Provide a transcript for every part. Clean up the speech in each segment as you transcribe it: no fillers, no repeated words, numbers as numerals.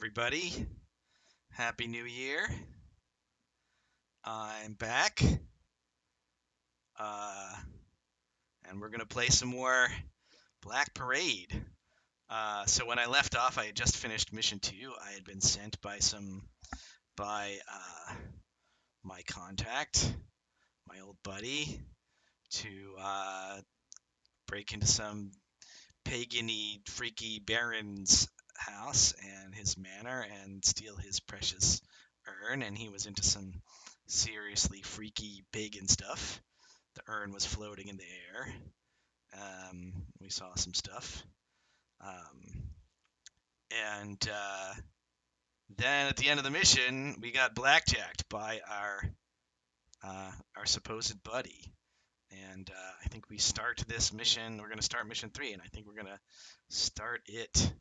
everybody. Happy New Year. I'm back. Uh, and we're going to play some more Black Parade. So when I left off, I had just finished mission 2. I had been sent by my contact, my old buddy, to break into some pagan-y, freaky baron's house and his manor and steal his precious urn. And he was into some seriously freaky pagan stuff. The urn was floating in the air. We saw some stuff. Um, and then at the end of the mission, we got blackjacked by our supposed buddy. And I think we start this mission. We're going to start mission 3, and I think we're going to start it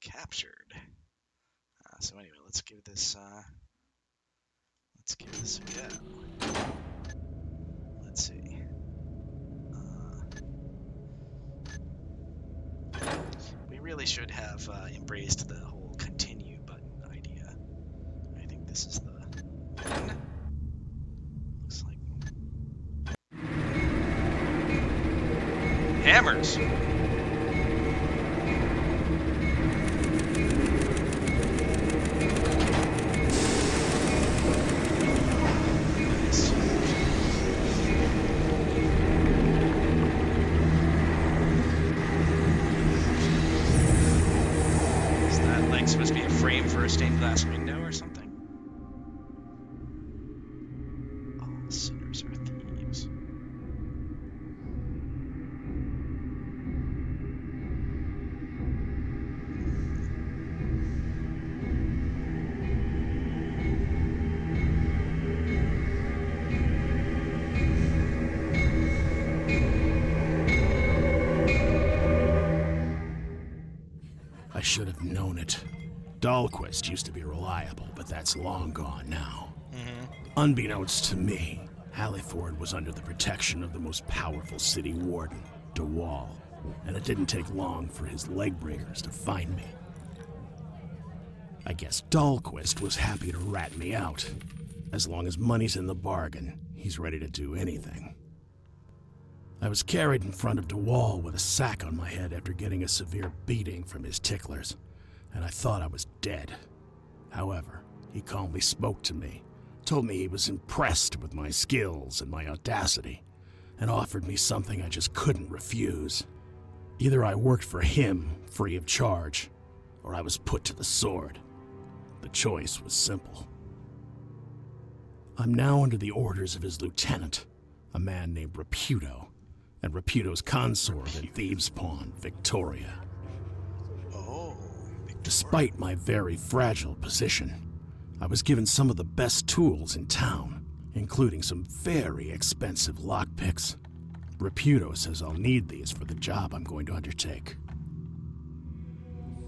captured. So anyway, let's give this a go. Let's see. We really should have embraced the whole continue button idea. I think this is the one. Looks like hammers. Supposed to be a frame for a stained glass window or something? All sinners are thieves. I should have known it. Dahlquist used to be reliable, but that's long gone now. Unbeknownst to me, Halliford was under the protection of the most powerful city warden, De Wall, and it didn't take long for his legbreakers to find me. I guess Dahlquist was happy to rat me out. As long as money's in the bargain, he's ready to do anything. I was carried in front of De Wall with a sack on my head after getting a severe beating from his ticklers, and I thought I was dead. However, he calmly spoke to me, told me he was impressed with my skills and my audacity, and offered me something I just couldn't refuse. Either I worked for him, free of charge, or I was put to the sword. The choice was simple. I'm now under the orders of his lieutenant, a man named Raputo, and Raputo's consort and thieves' pawn, Victoria. Oh. Despite my very fragile position, I was given some of the best tools in town, including some very expensive lockpicks. Raputo says I'll need these for the job I'm going to undertake.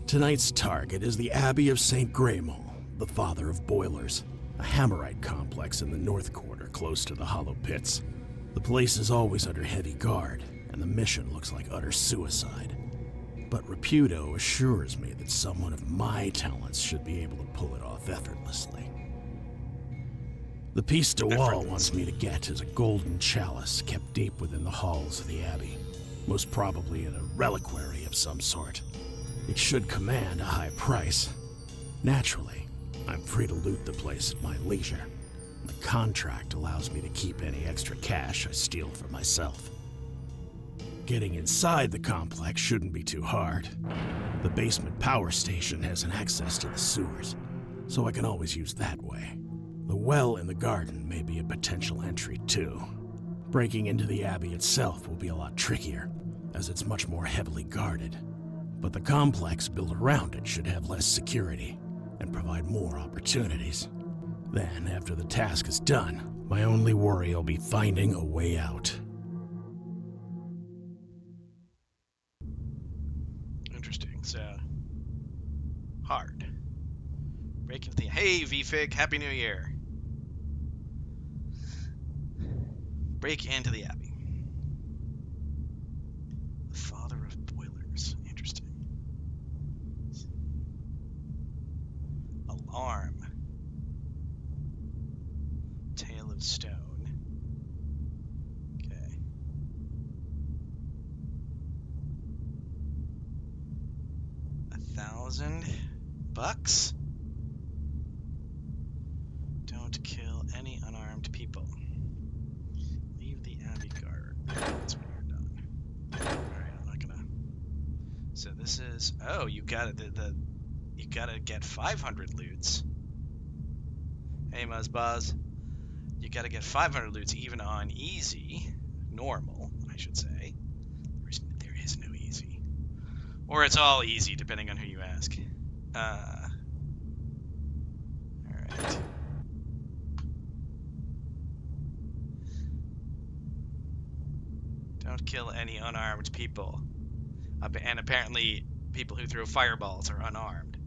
Tonight's target is the Abbey of St. Graymal, the father of boilers, a Hammerite complex in the North Quarter close to the Hollow Pits. The place is always under heavy guard, and the mission looks like utter suicide. But Raputo assures me that someone of my talents should be able to pull it off effortlessly. The piece De Wall wants me to get is a golden chalice kept deep within the halls of the Abbey, most probably in a reliquary of some sort. It should command a high price. Naturally, I'm free to loot the place at my leisure. The contract allows me to keep any extra cash I steal for myself. Getting inside the complex shouldn't be too hard. The basement power station has an access to the sewers, so I can always use that way. The well in the garden may be a potential entry too. Breaking into the Abbey itself will be a lot trickier, as it's much more heavily guarded. But the complex built around it should have less security and provide more opportunities. Then, after the task is done, my only worry will be finding a way out. Interesting. So, hard. Break into the... Hey, VFig, Happy New Year. Break into the Abbey. The father of boilers. Interesting. arm. Tail of stone. Okay. $1,000? Don't kill any unarmed people. Leave the Abbey guard. That's when you're done. Alright, I'm not gonna. So this is. Oh, you got it. You gotta get 500 loots. Hey, Muzzbuzz. You gotta get 500 loots even on easy. Normal, I should say. There is no easy. Or it's all easy, depending on who you ask. Alright. Don't kill any unarmed people. And apparently, people who throw fireballs are unarmed.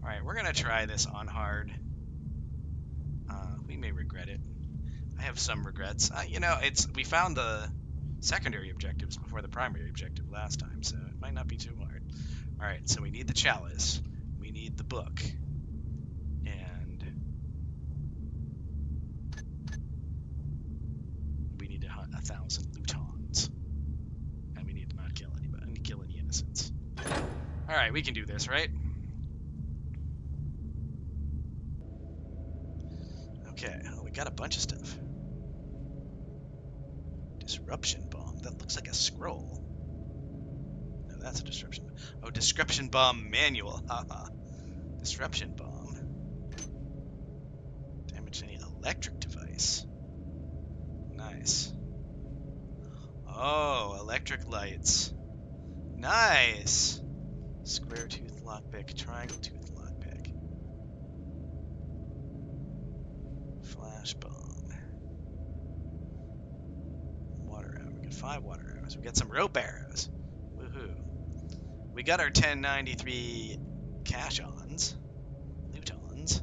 Alright, we're gonna try this on hard. We may regret it. I have some regrets. You know, we found the secondary objectives before the primary objective last time, so it might not be too hard. Alright, so we need the chalice. We need the book. And we need to hunt 1,000 Lutons. And we need to not kill anybody, and kill any innocents. Alright, we can do this, right? Okay, well, we got a bunch of stuff. Disruption bomb. That looks like a scroll. No, that's a disruption. Oh, disruption bomb manual. Haha. Disruption bomb. Damage any electric device. Nice. Oh, electric lights. Nice. Square tooth lockpick, triangle tooth lockpick. Flash bomb. Water arrow. We got 5 water arrows. We got some rope arrows. Woohoo. We got our 1093 cash-ons. Loot-ons.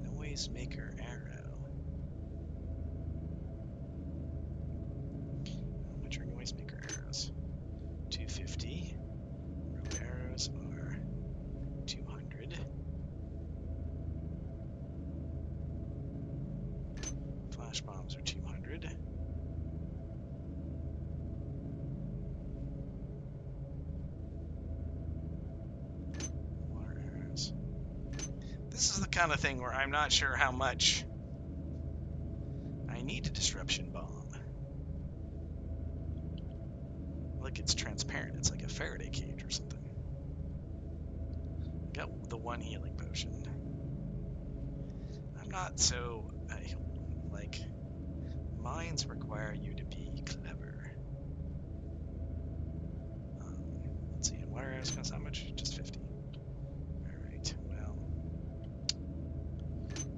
Noisemaker arrow. How much are noisemaker arrows? 250. Rope arrows are 200. Flash bombs are 200. Water arrows. This is the kind of thing where I'm not sure how much I need a disruption bomb. Look, it's transparent. It's like a Faraday cage or something. I got the 1 healing potion. I'm not so... like, mines require you to be clever. Let's see, and water arrows cost how much? Just 50. Alright, well...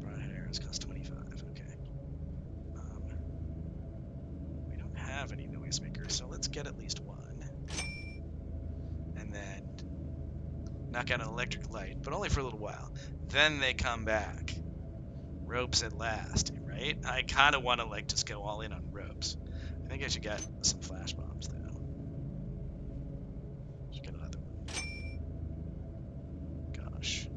broadhead arrows cost 25, okay. We don't have any noisemakers, so let's get at least 1. And then knock out an electric light, but only for a little while. Then they come back. Ropes at last, right? I kind of want to like just go all in on ropes. I think I should get some flash bombs though. Should get another one. Gosh.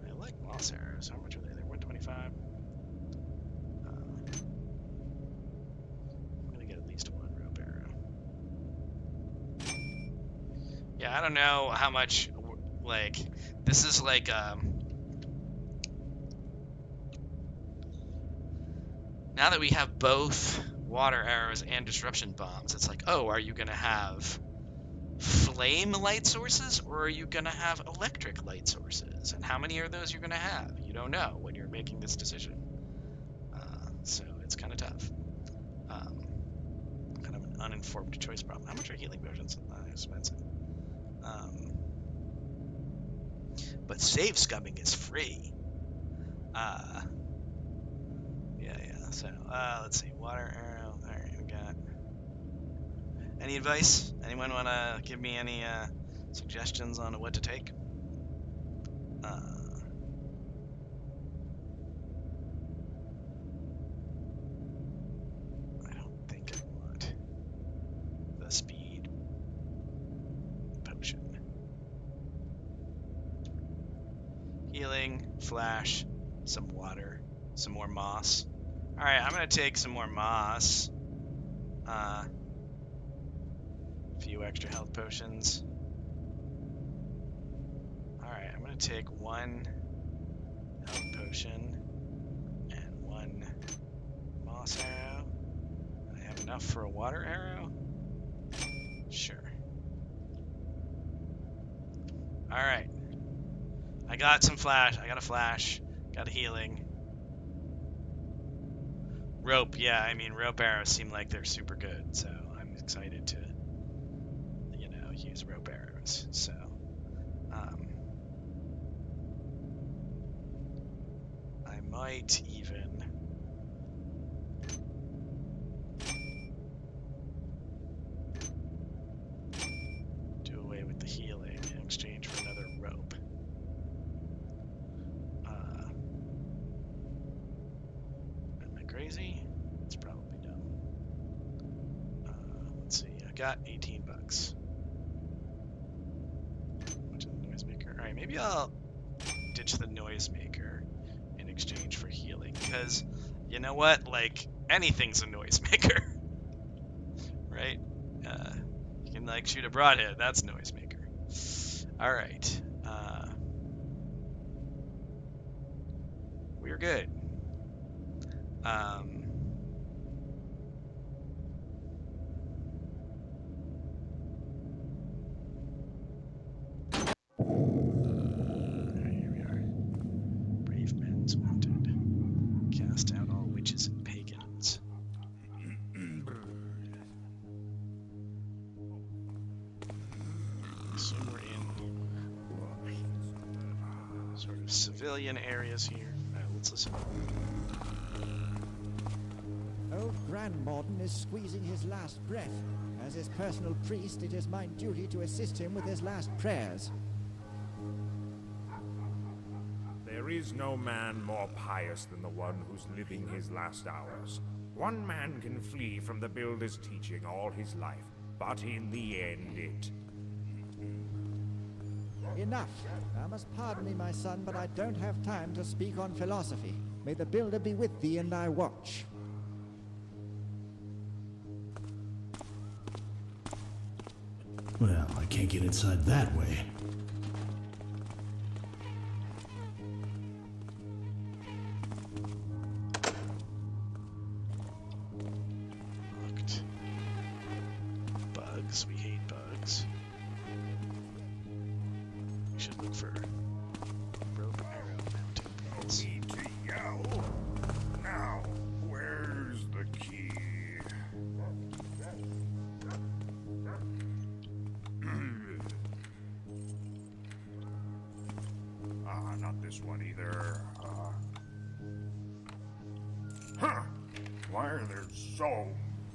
I like moss arrows. How much are they? They're 125. Yeah, I don't know how much, like, this is like, now that we have both water arrows and disruption bombs, it's like, oh, are you going to have flame light sources, or are you going to have electric light sources? And how many are those you're going to have? You don't know when you're making this decision. So it's kind of tough. Kind of an uninformed choice problem. How much are healing potions? Expensive. But save scumming is free. Yeah. So, let's see. Water arrow. All right, we got. Any advice? Anyone want to give me any suggestions on what to take? Healing, flash, some water, some more moss. Alright, I'm gonna take some more moss. A few extra health potions. Alright, I'm gonna take one health potion and one moss arrow. I have enough for a water arrow? Sure. Alright. I got some flash. I got a flash. Got a healing. Rope, yeah, I mean, rope arrows seem like they're super good, so I'm excited to, you know, use rope arrows. So, I might even do away with the healing in exchange for another rope. Am I crazy? It's probably dumb. Let's see, I got 18 bucks. Which is the noisemaker. Alright, maybe I'll ditch the noisemaker in exchange for healing, because you know what? Like, anything's a noisemaker. Right? You can, like, shoot a broadhead. That's a noisemaker. Alright. We're good. Here we are. Brave men's wanted. Cast out all witches and pagans. So we're in sort of civilian areas here. Let's listen. Old Grandmorden is squeezing his last breath. As his personal priest, it is my duty to assist him with his last prayers. There is no man more pious than the one who's living his last hours. One man can flee from the Builder's teaching all his life, but in the end Enough. Thou must pardon me, my son, but I don't have time to speak on philosophy. May the Builder be with thee in thy watch. Well, I can't get inside that way. Looked. Bugs. We hate bugs. We should look for rope arrow mounting points. need to yell. Now, where's the key? Not this one either. Huh. Why are there so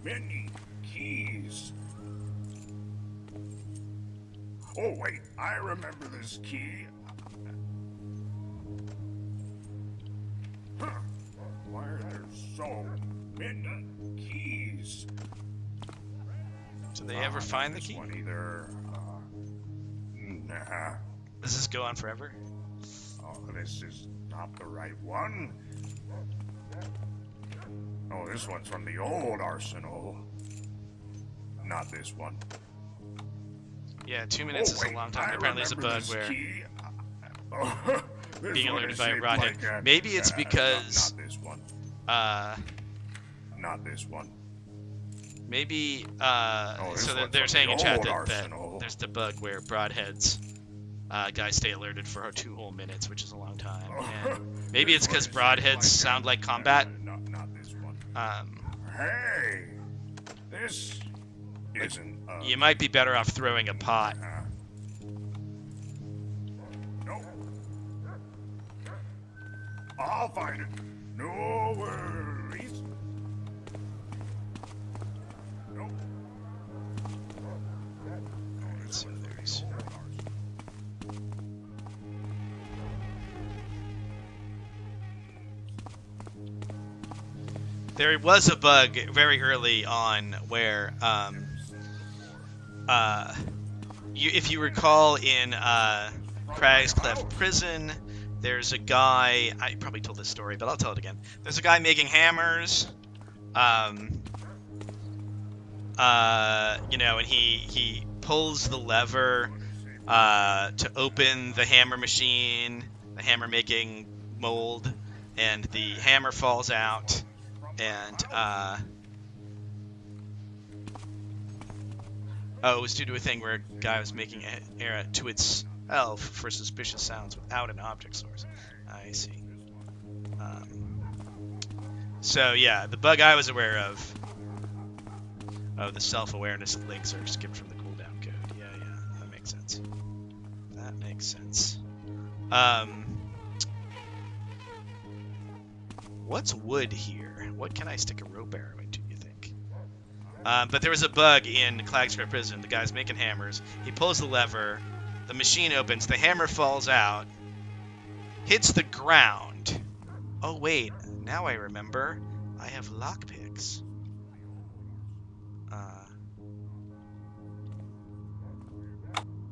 many keys? Oh, wait, I remember this key. Huh. Why are there so many keys? Do they ever find the This key? one either. Nah. Does this go on forever? Oh, this is not the right one. Oh, this one's from the old arsenal. Not this one. Yeah, 2 minutes is a long time. Apparently, there's a bug where being alerted by a broadhead. Maybe it's because not this one. Not this one. maybe this so one's they're from saying the in chat old that arsenal. there's the bug where broadheads guys stay alerted for 2 whole minutes, which is a long time. And maybe it's because broadheads sound like combat. Not this one. Um, Hey, this isn't. you might be better off throwing a pot. No. I'll find it. No worries. No. So there's there was a bug very early on where if you recall in Crag's Cleft Prison, there's a guy. I probably told this story, but I'll tell it again. There's a guy making hammers. You know, and he pulls the lever to open the hammer machine, the hammer making mold, and the hammer falls out, and oh, it was due to a thing where a guy was making error to itself for suspicious sounds without an object source. I see. So yeah, the bug I was aware of. Oh, the self-awareness links are skipped from the cooldown code. Yeah, that makes sense. That makes sense. What's wood here? What can I stick a rope arrow into, you think? But there was a bug in Clagscrape Prison. The guy's making hammers. He pulls the lever. The machine opens. The hammer falls out. Hits the ground. Oh, wait. Now I remember. I have lockpicks.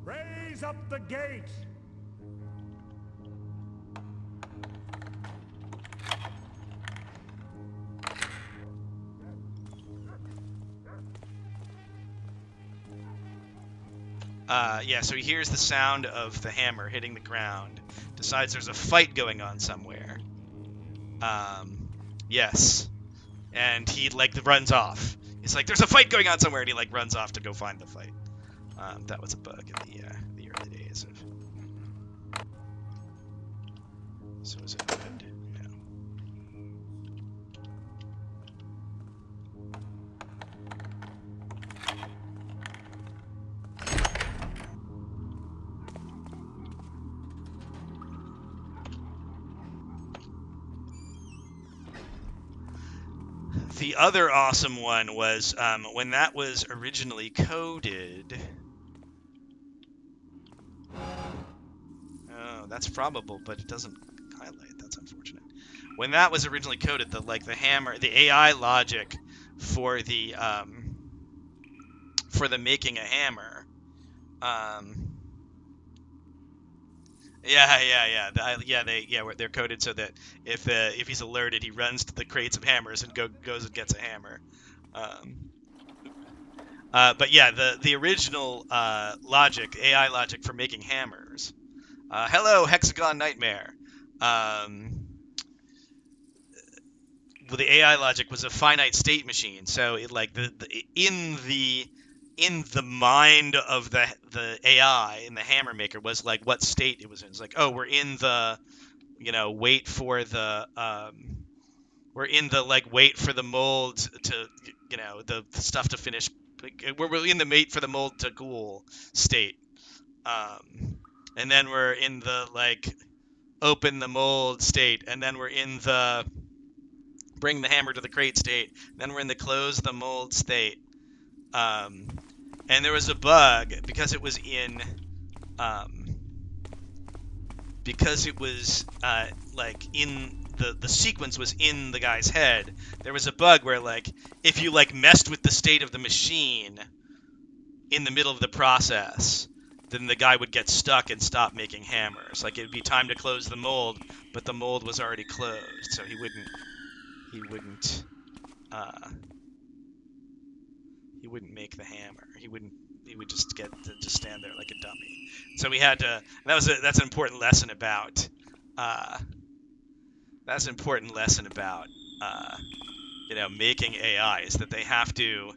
Raise up the gate! Yeah, so he hears the sound of the hammer hitting the ground, decides there's a fight going on somewhere. Yes. And he, runs off. He's like, there's a fight going on somewhere, and he, runs off to go find the fight. That was a bug in the early days of... So is it good? No. The other awesome one was when that was originally coded. Oh, that's probable, but it doesn't highlight. That's unfortunate. When that was originally coded, the hammer, the AI logic for the making a hammer. They're coded so that if he's alerted, he runs to the crates of hammers and goes and gets a hammer. But yeah, the original logic, AI logic for making hammers. Hello, Hexagon Nightmare. Well, the AI logic was a finite state machine, so it in the mind of the AI in the hammer maker was what state it was in. It's oh, we're in the wait for the wait for the mold to the stuff to finish. We're in the wait for the mold to cool state, and then we're in the open the mold state, and then we're in the bring the hammer to the crate state, then we're in the close the mold state. And there was a bug because it was in in the sequence was in the guy's head. There was a bug where if you messed with the state of the machine in the middle of the process, then the guy would get stuck and stop making hammers. It'd be time to close the mold, but the mold was already closed, so he wouldn't make the hammer. He would just get to just stand there like a dummy. So we had to. That's an important lesson about. That's an important lesson about making AI, is that they have to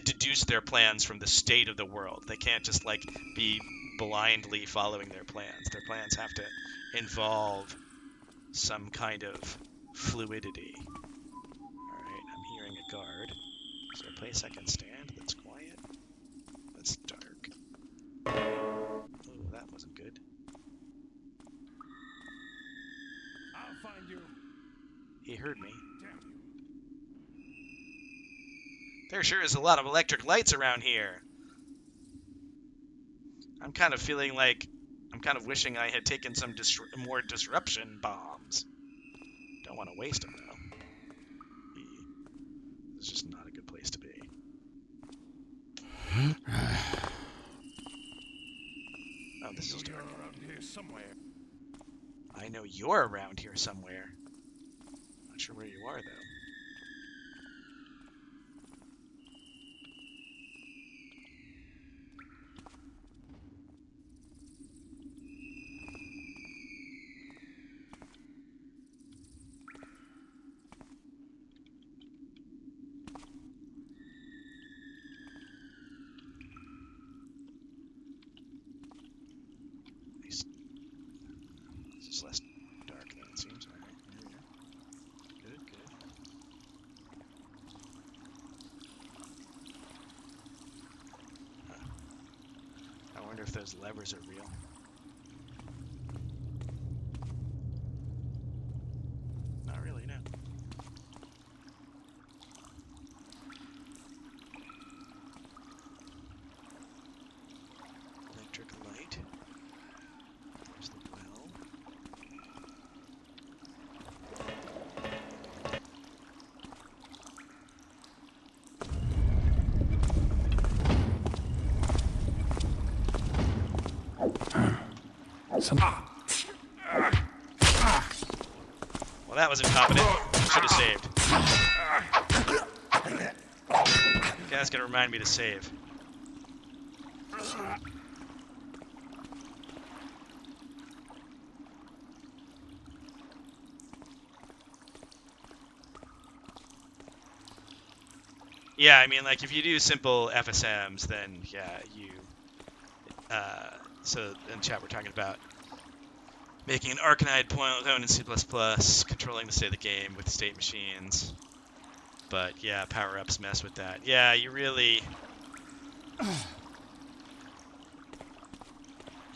deduce their plans from the state of the world. They can't just be blindly following their plans. Their plans have to involve some kind of fluidity. All right, I'm hearing a guard. So I play a second stand. That's quiet. That's dark. Oh, that wasn't good. I'll find you. He heard me. Damn you. There sure is a lot of electric lights around here. I'm kind of feeling I'm kind of wishing I had taken some more disruption bombs. Don't want to waste them, though. It's just not a good place to be. Oh, this is dark. You're around here somewhere. I know you're around here somewhere. Not sure where you are, though. This is less dark than it seems. All right. Good, good. Huh. I wonder if those levers are real. Not really, no. Electric light. There's the well. Well, that was incompetent. Should have saved. You guys gotta remind me to save. Yeah, I mean, like, if you do simple FSMs, then, yeah, you... so, in chat we're talking about making an Arcanide clone in C++, controlling the state of the game with state machines. But, yeah, power-ups mess with that. Yeah, you really...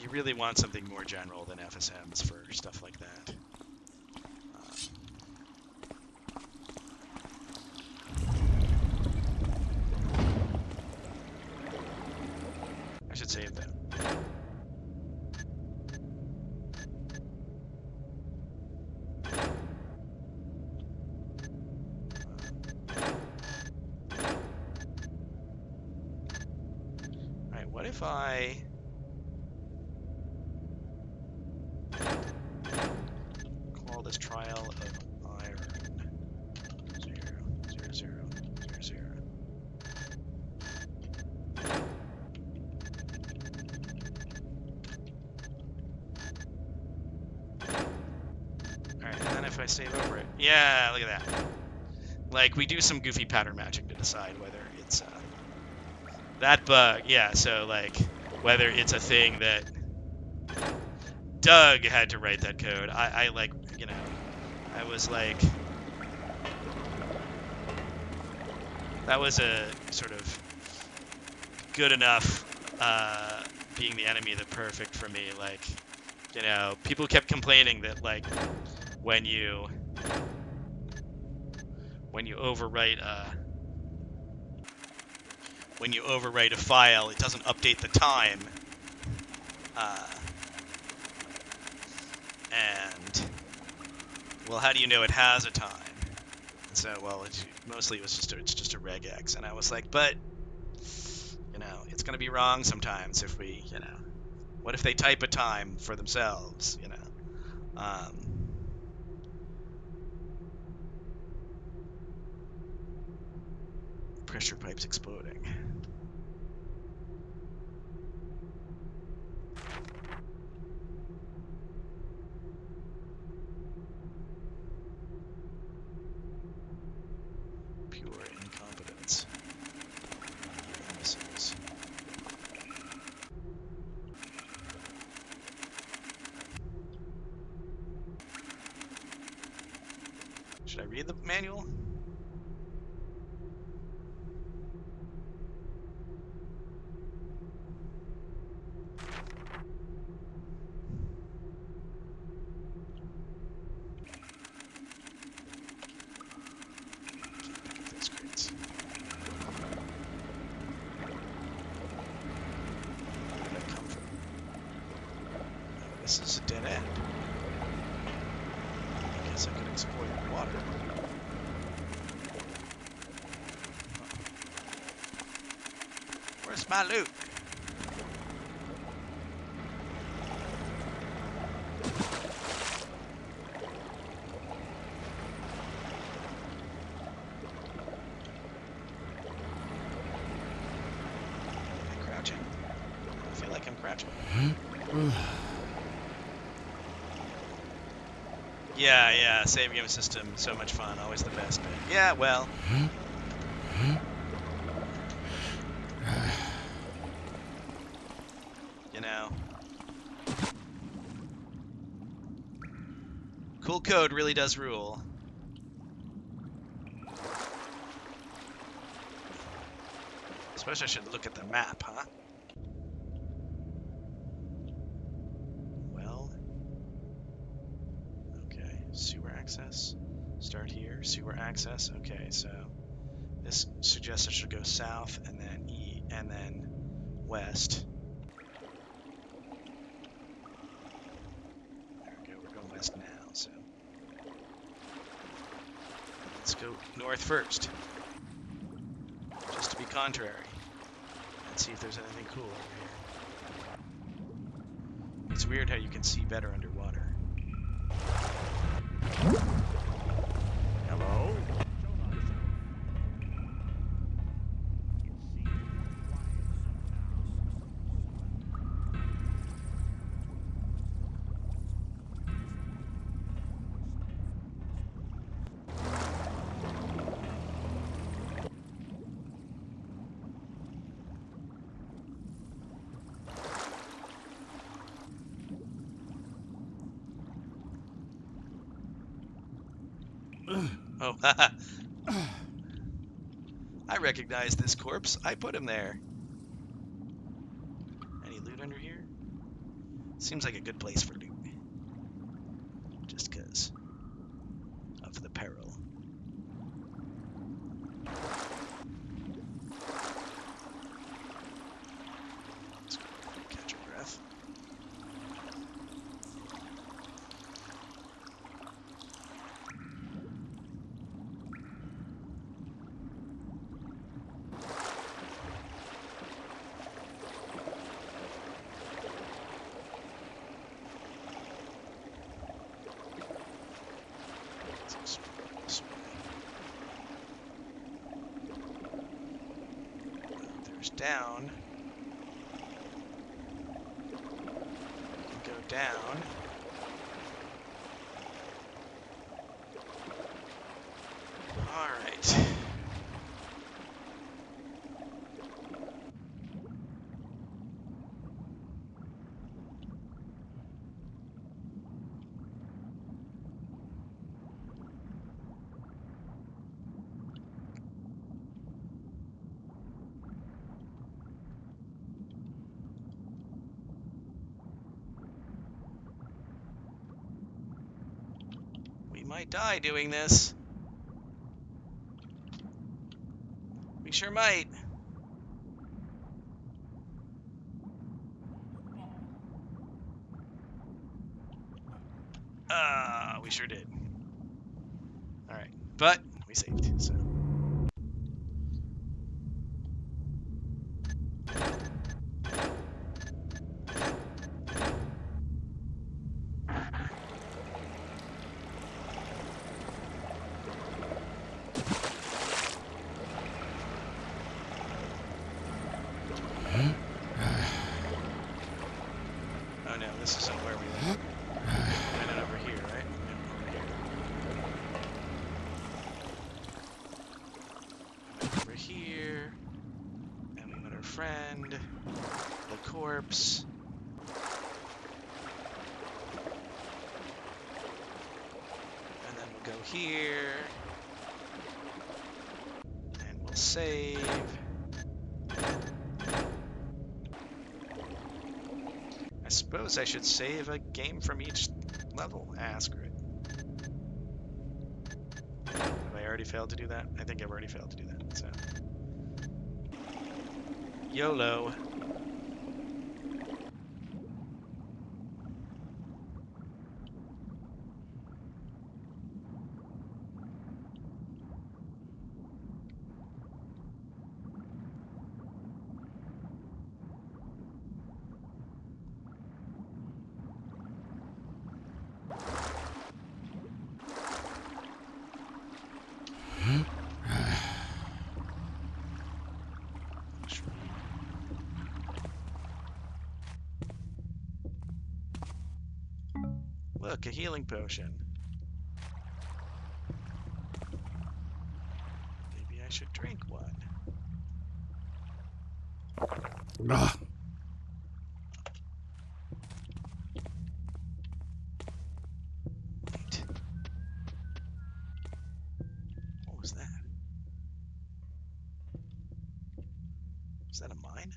You really want something more general than FSMs for stuff like that. I should save that. Alright, what if I... call this trial of iron 0, 0, 0, 0, 0. Alright, and then if I save over it... Yeah, look at that. Like, we do some goofy pattern matching to decide whether it's, that bug, yeah, so, like, whether it's a thing that Doug had to write that code. I like, you know, I was like... That was a sort of good enough, being the enemy of the perfect for me. Like, you know, people kept complaining that, like, when you overwrite a file, it doesn't update the time. And, well, how do you know it has a time? And so, well, mostly it's just a regex. And I was like, but, you know, it's going to be wrong sometimes if we, you know, what if they type a time for themselves, you know? Pressure pipes exploding. Pure incompetence. Imbeciles. Should I read the manual? This is a dead end. I guess I could exploit water. Where's my loot? Gotcha. Yeah, save game system, so much fun, always the best bit. Yeah, well. You know. Cool code really does rule. Suppose I should look at the map, huh? Well. Okay, sewer access. Start here, sewer access. Okay, so this suggests I should go south and then and then west. There we go, we're going west now, so let's go north first. Just to be contrary. Let's see if there's anything cool over here. It's weird how you can see better underwater. Hello? Oh, I recognize this corpse. I put him there. Any loot under here? Seems like a good place for loot. Just because of the peril. Let's go catch a breath. There's down. Go down. All right. We might die doing this. We sure might. We sure did. All right, but we saved, so. Oh no, this isn't where we went. We went over here, right? Yeah, over here. Over here. And we met our friend, the corpse. And then we'll go here. And we'll save. I suppose I should save a game from each level. Ah, screw it. Have I already failed to do that? I think I've already failed to do that, so. YOLO. Look, a healing potion. Maybe I should drink one. Ugh. Wait. What was that? Is that a mine?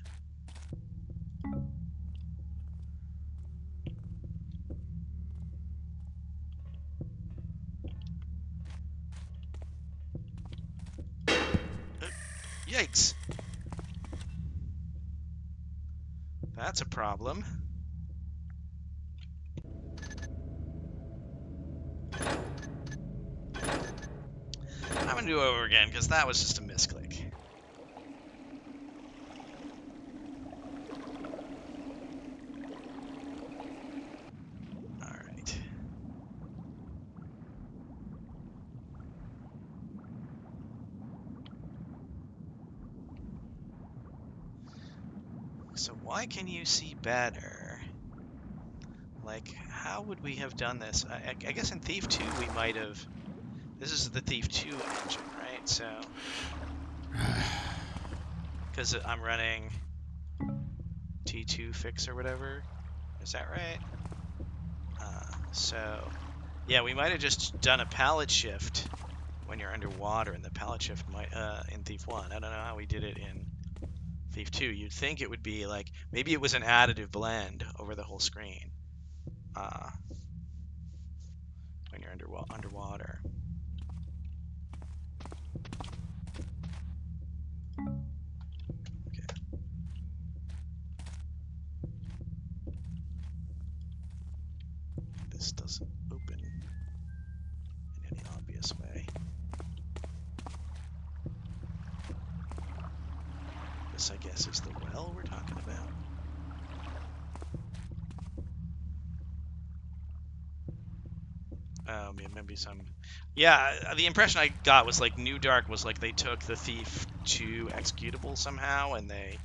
Yikes! That's a problem. I'm gonna do it over again because that was just a misclick. Alright. So why can you see better? Like, how would we have done this? I guess in Thief 2 we might have... This is the Thief 2 engine, right? So... Because I'm running T2 fix or whatever. Is that right? So... Yeah, we might have just done a pallet shift when you're underwater, and the pallet shift might... in Thief 1. I don't know how we did it in Thief 2. You'd think it would be like... Maybe it was an additive blend over the whole screen. When you're underwater. Okay. This doesn't open in any obvious way. This, I guess, is the well we're talking about. Maybe some... Yeah, the impression I got was like New Dark was like they took the Thief 2 executable somehow and they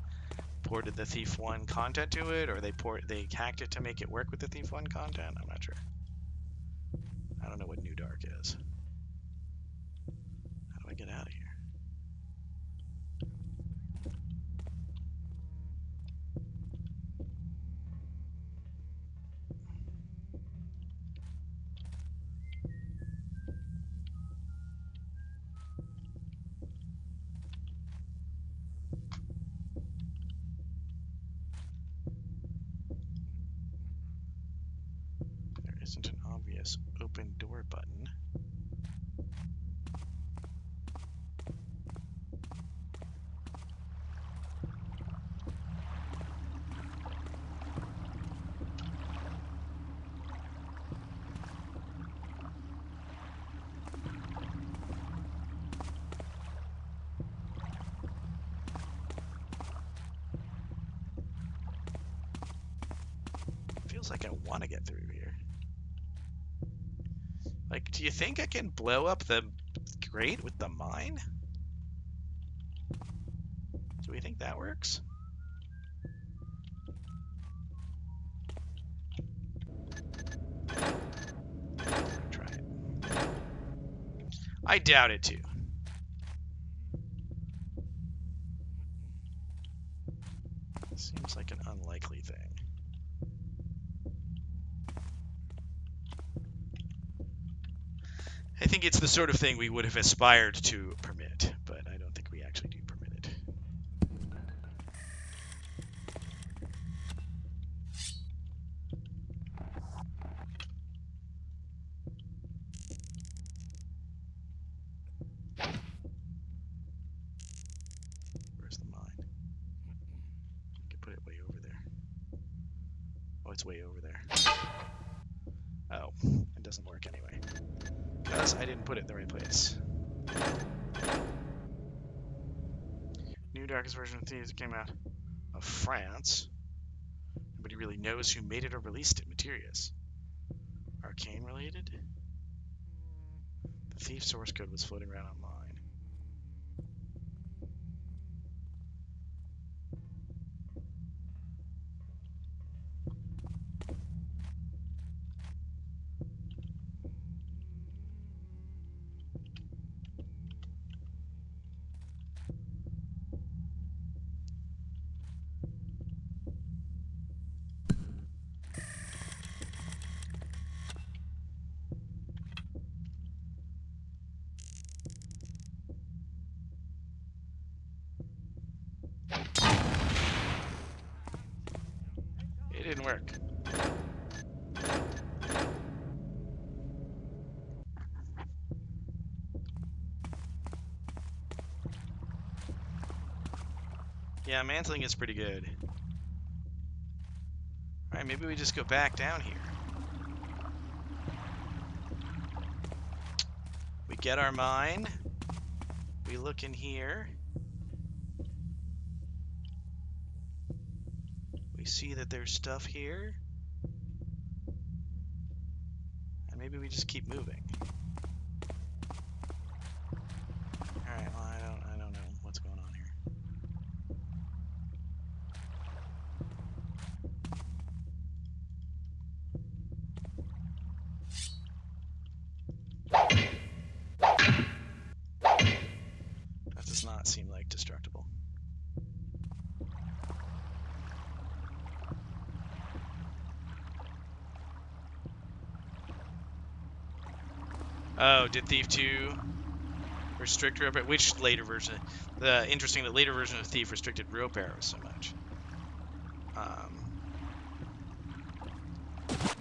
ported the Thief 1 content to it, or they hacked it to make it work with the Thief 1 content. I'm not sure. I don't know what New Dark is. How do I get out of here? There isn't an obvious open door button. Feels like I want to get through here. Like, do you think I can blow up the grate with the mine? Do we think that works? Try it. I doubt it too. Seems like an unlikely thing. I think it's the sort of thing we would have aspired to permit, but I don't think we actually do permit it. Where's the mine? I could put it way over there. Oh, it's way over there. Oh, it doesn't work anyway. Because I didn't put it in the right place. New Darkest version of Thieves came out of France. Nobody really knows who made it or released it. Materius. Arcane related? The Thief source code was floating around online. didn't work. Yeah, mantling is pretty good. Alright, maybe we just go back down here. We get our mine. We look in here. We see that there's stuff here. And maybe we just keep moving. Alright, well, I don't know what's going on here. That does not seem like destructible. Oh, did Thief 2 restrict rope arrow? Which later version? Interesting that later version of Thief restricted rope arrows so much.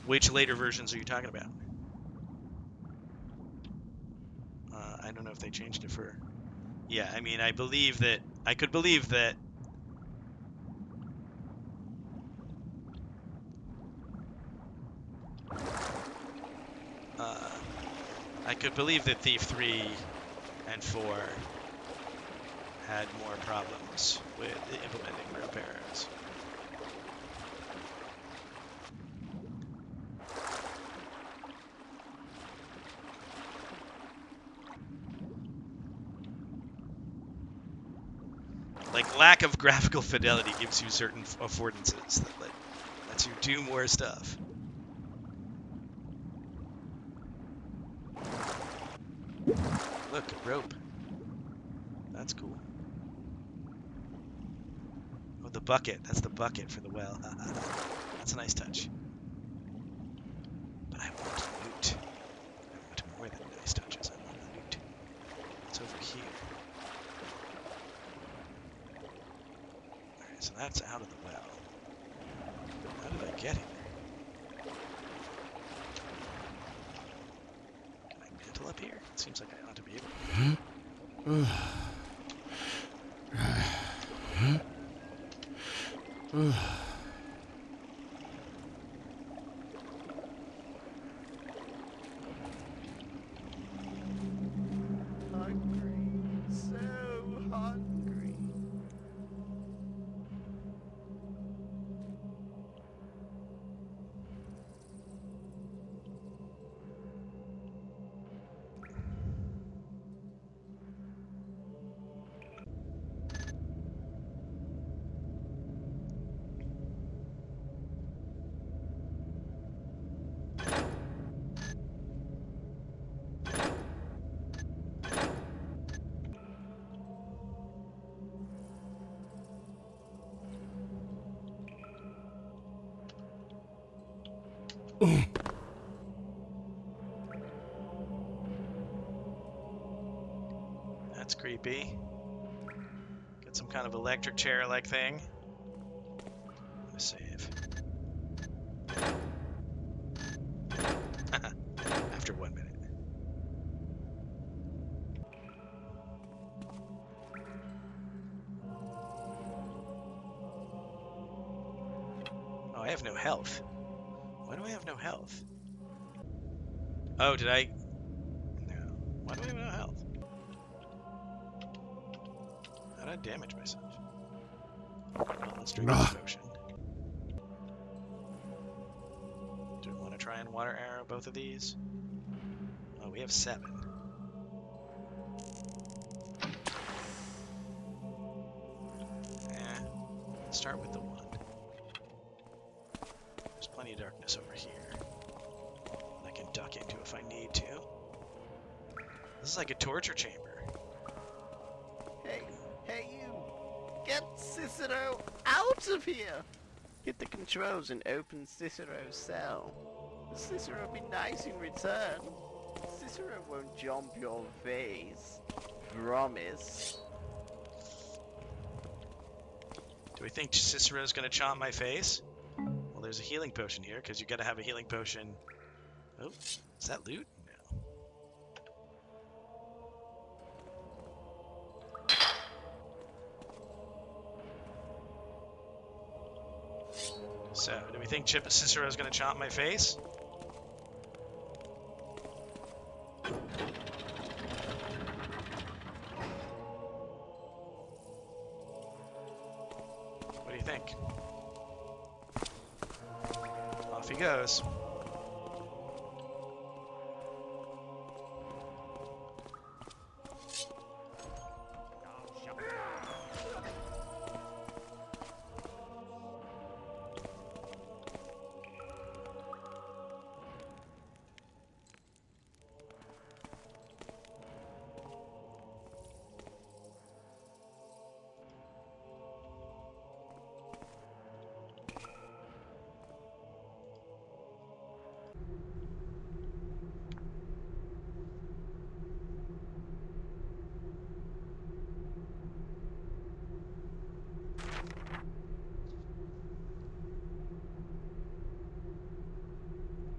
Which later versions are you talking about? I don't know if they changed it for... Yeah, I mean, I believe that... I could believe that... I could believe that Thief 3 and 4 had more problems with implementing rope arrows. Like, lack of graphical fidelity gives you certain affordances that lets you do more stuff. Look, a rope. That's cool. Oh, the bucket. That's the bucket for the well. That's a nice touch. But I want loot. I want more than nice touches. I want loot. It's over here. Alright, so that's out of the well. How did I get here? Can I mantle up here? It seems like I ought to be able to. Hungry, so hungry. That's creepy. Got some kind of electric chair-like thing. I'm gonna save. After 1 minute. Oh, I have no health. Why do I have no health? Oh, did I? No. Why do I have no health? How did I damage myself? Well, let's drink this potion. Do we want to try and water arrow both of these? Oh, we have 7. Let's start with the 1. There's plenty of darkness over here. I can duck into if I need to. This is like a torture chamber. Hey you! Get Cicero out of here! Hit the controls and open Cicero's cell. Cicero will be nice in return. Cicero won't jump your face. Promise. Do we think Cicero's gonna chomp my face? Well, there's a healing potion here, because you gotta have a healing potion. Oh, is that loot? No. So, do we think Chip Cicero's gonna chomp my face? What do you think? Off he goes.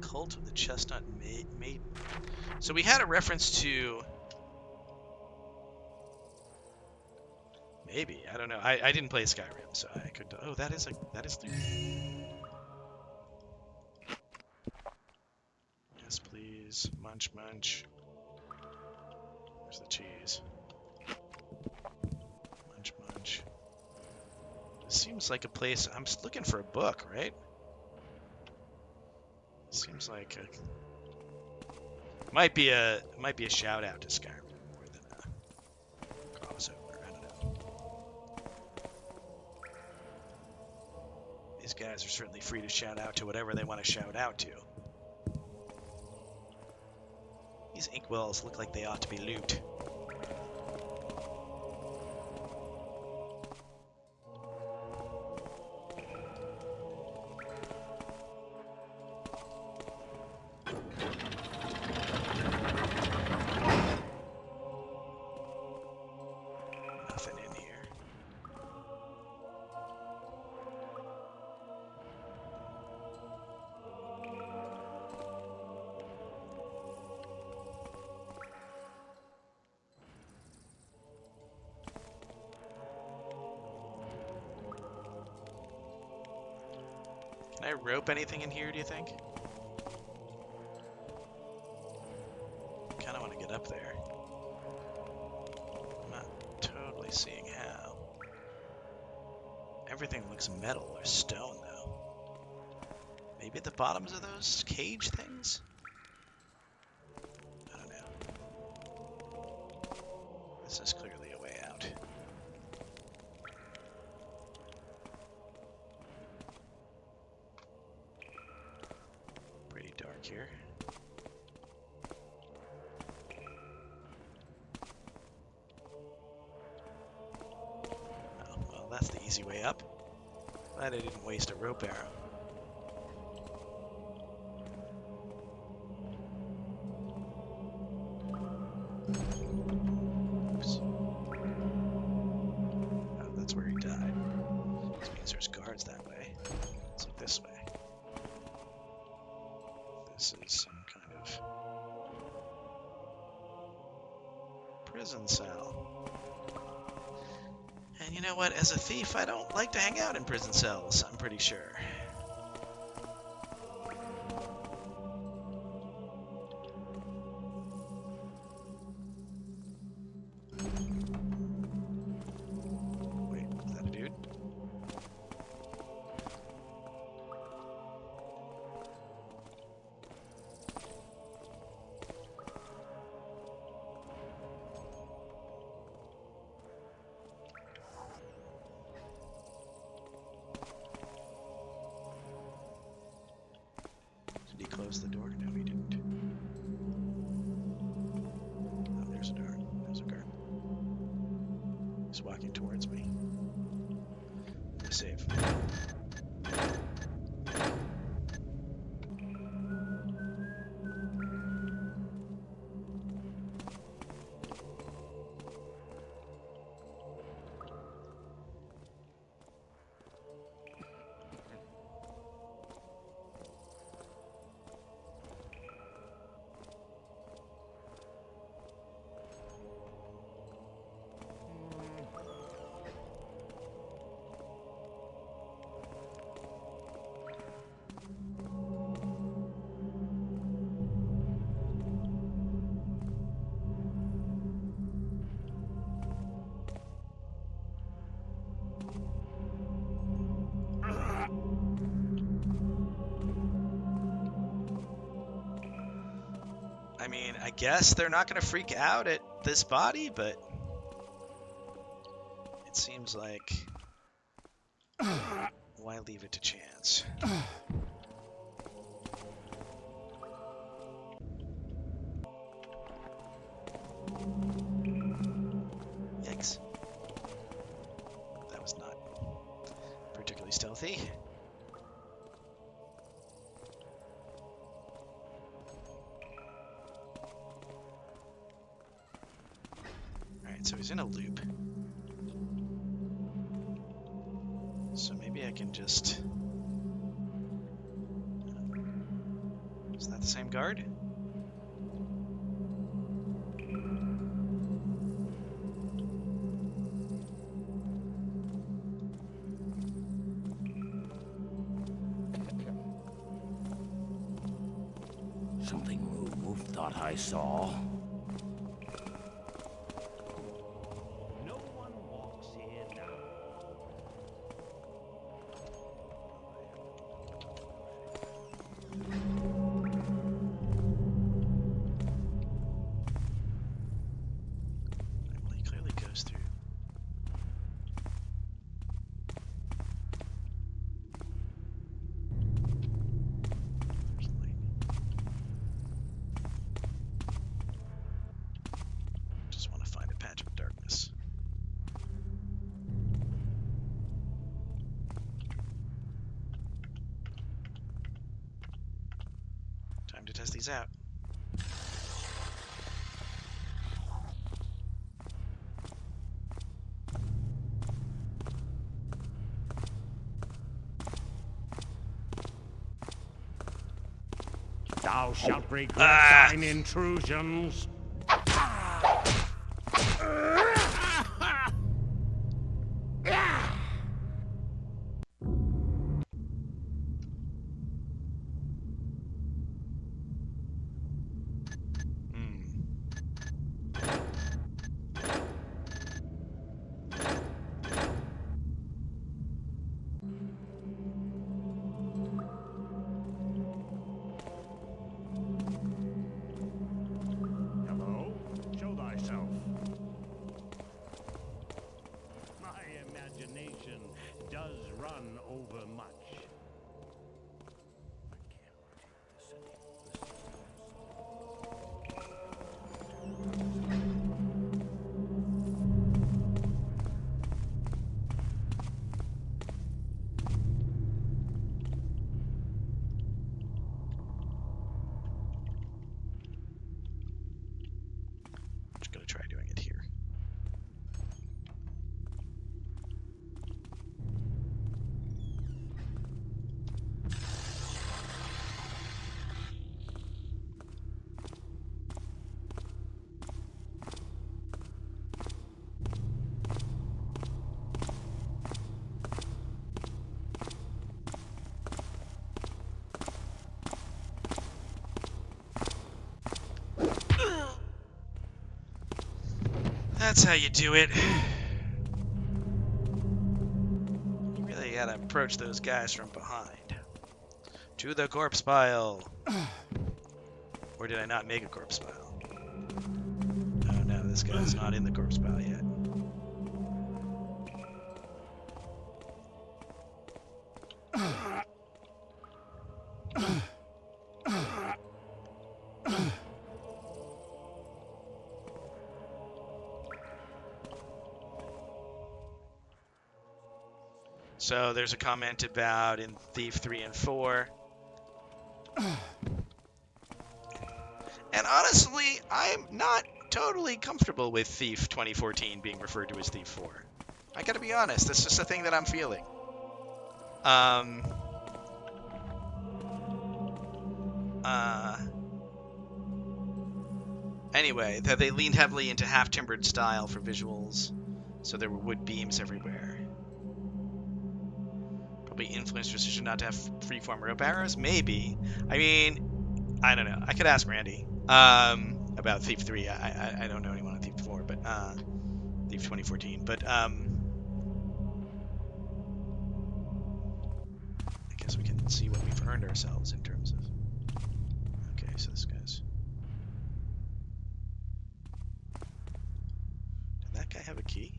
Cult of the Chestnut Maiden. So we had a reference to... Maybe, I don't know. I didn't play Skyrim, so I could... Oh, that is loot. Yes, please. Munch, munch. Where's the cheese? Munch, munch. This seems like a place... I'm looking for a book, right? Seems like might be a shout out to Skyrim more than a crossover. I don't know. These guys are certainly free to shout out to whatever they want to shout out to. These inkwells look like they ought to be loot. Can I rope anything in here, do you think? Kinda wanna get up there. I'm not totally seeing how. Everything looks metal or stone, though. Maybe at the bottoms of those cage things? I don't know. This is clearly a way out. Pretty dark here. Oh, well, that's the easy way up. Glad I didn't waste a rope arrow. Oops. Oh, that's where he died. This means there's guards that way. Let's look this way. This is some kind of prison cell. And you know what? As a thief, I don't like to hang out in prison cells, I'm pretty sure. Wait, is that a dude? Did he close the door? No, he didn't. Oh, there's a door. There's a guard. He's walking towards me. Be safe. I mean, I guess they're not going to freak out at this body, but it seems like why leave it to chance? Yikes. That was not particularly stealthy. Alright, so he's in a loop. So maybe I can just... Is that the same guard? Something moved, thought I saw. No one walks here now. Well, he clearly goes through. There's the light. Just want to find a patch of darkness. Time to test these out. Thou shalt regret thine intrusions. Hello? Show thyself. My imagination does run over much. Just gonna try doing it here. That's how you do it. You really gotta approach those guys from behind. To the corpse pile. Or did I not make a corpse pile? Oh no, this guy's not in the corpse pile yet. So there's a comment about in Thief 3 and 4. And honestly, I'm not totally comfortable with Thief 2014 being referred to as Thief 4. I gotta be honest, that's just a thing that I'm feeling. Anyway, they leaned heavily into half-timbered style for visuals, so there were wood beams everywhere. Probably influenced decision not to have freeform rope arrows? Maybe. I mean, I don't know. I could ask Randy about Thief 3. I don't know anyone on Thief 4, but Thief 2014. But I guess we can see what we've earned ourselves in terms of... Okay, so this guy's... guy have a key?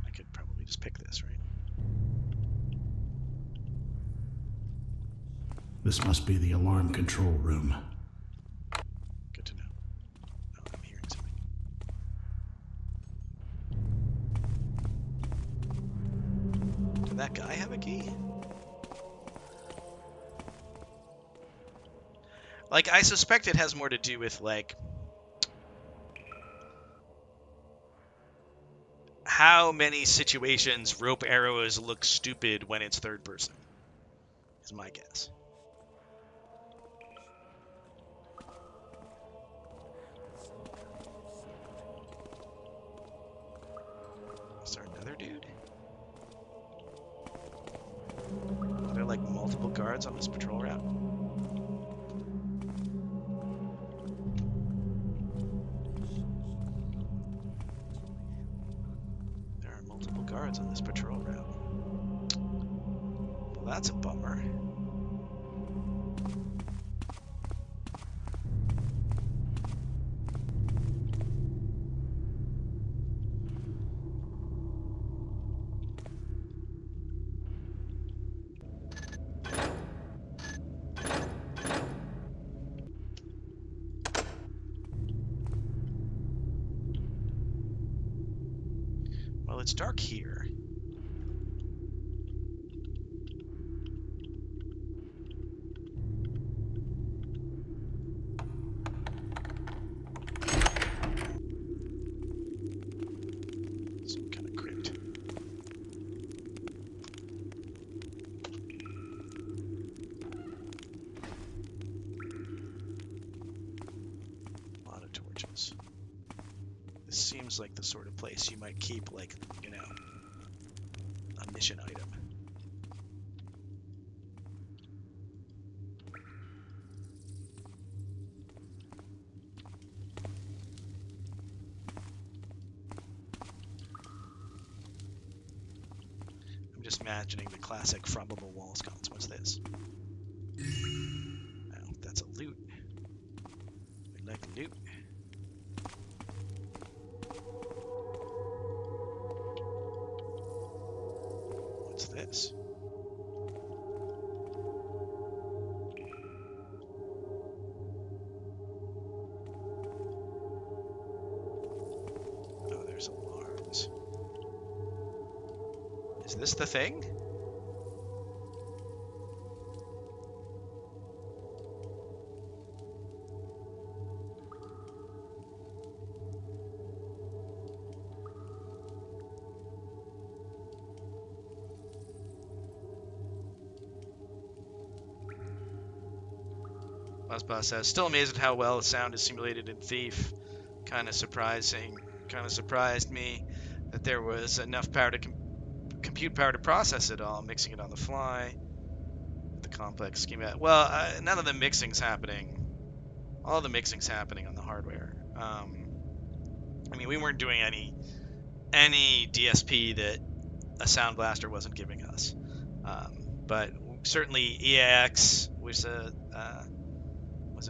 I could probably just pick this, right? This must be the alarm control room. Good to know. Oh, I'm hearing something. Did that guy have a key? Like, I suspect it has more to do with, like, how many situations rope arrows look stupid when it's third person, is my guess. Is there another dude? Are there, like, multiple guards on this patrol route? There are multiple guards on this patrol route. Well, that's a bummer. Well, it's dark here. Some kind of crypt. A lot of torches. This seems like the sort of place you might keep, like, you know, a mission item. I'm just imagining the classic frommable wall sconce. What's this? Oh, that's a loot. We like loot. What's this? Oh, there's alarms. Is this the thing? Buzzbuzz says, still amazed at how well the sound is simulated in Thief. Kind of surprising. Kind of surprised me that there was enough power to compute power to process it all, mixing it on the fly. The complex schema. Well, none of the mixing's happening. All the mixing's happening on the hardware. I mean, we weren't doing any DSP that a Sound Blaster wasn't giving us. But certainly EAX was a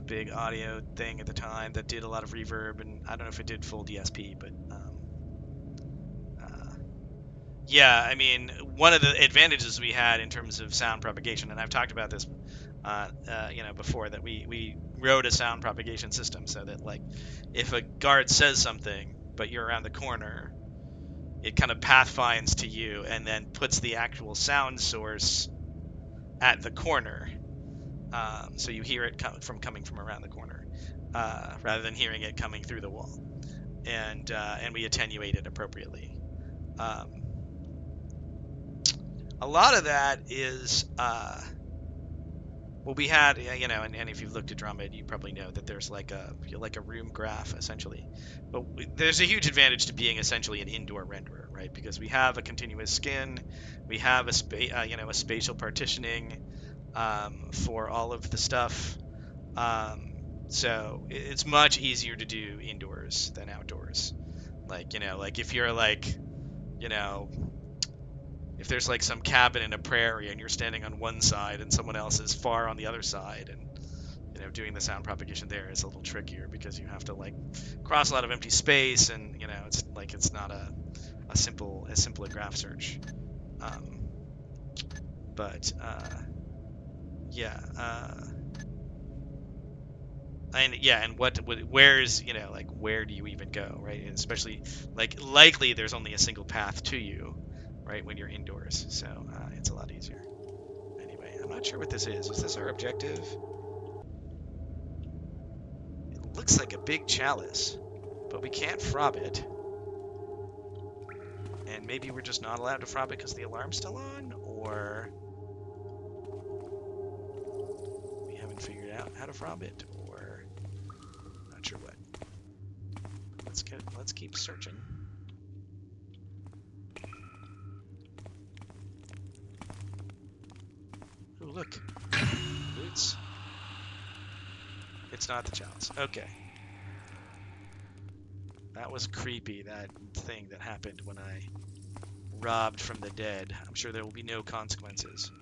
big audio thing at the time that did a lot of reverb, and I don't know if it did full DSP, but yeah, I mean, one of the advantages we had in terms of sound propagation, and I've talked about this, you know, before, that we wrote a sound propagation system so that, like, if a guard says something, but you're around the corner, it kind of pathfinds to you and then puts the actual sound source at the corner, so you hear it coming from around the corner, rather than hearing it coming through the wall, and we attenuate it appropriately. A lot of that is, well, we had, you know, and if you've looked at Drummond, you probably know that there's like a room graph, essentially. But there's a huge advantage to being essentially an indoor renderer, right? Because we have a continuous skin, we have a spatial partitioning for all of the stuff. So it's much easier to do indoors than outdoors. Like, you know, like if you're like, you know, if there's like some cabin in a prairie and you're standing on one side and someone else is far on the other side, and you know, doing the sound propagation there is a little trickier because you have to like cross a lot of empty space, and you know, it's not as simple a graph search. But yeah. And where's, you know, like, where do you even go, right? And especially, like, likely there's only a single path to you, right, when you're indoors, so it's a lot easier. Anyway, I'm not sure what this is. Is this our objective? It looks like a big chalice, but we can't frob it. And maybe we're just not allowed to frob it because the alarm's still on, or we haven't figured out how to frob it, or not sure what. Let's keep searching. Ooh, look. Boots. It's not the chalice. Okay. That was creepy, that thing that happened when I robbed from the dead. I'm sure there will be no consequences.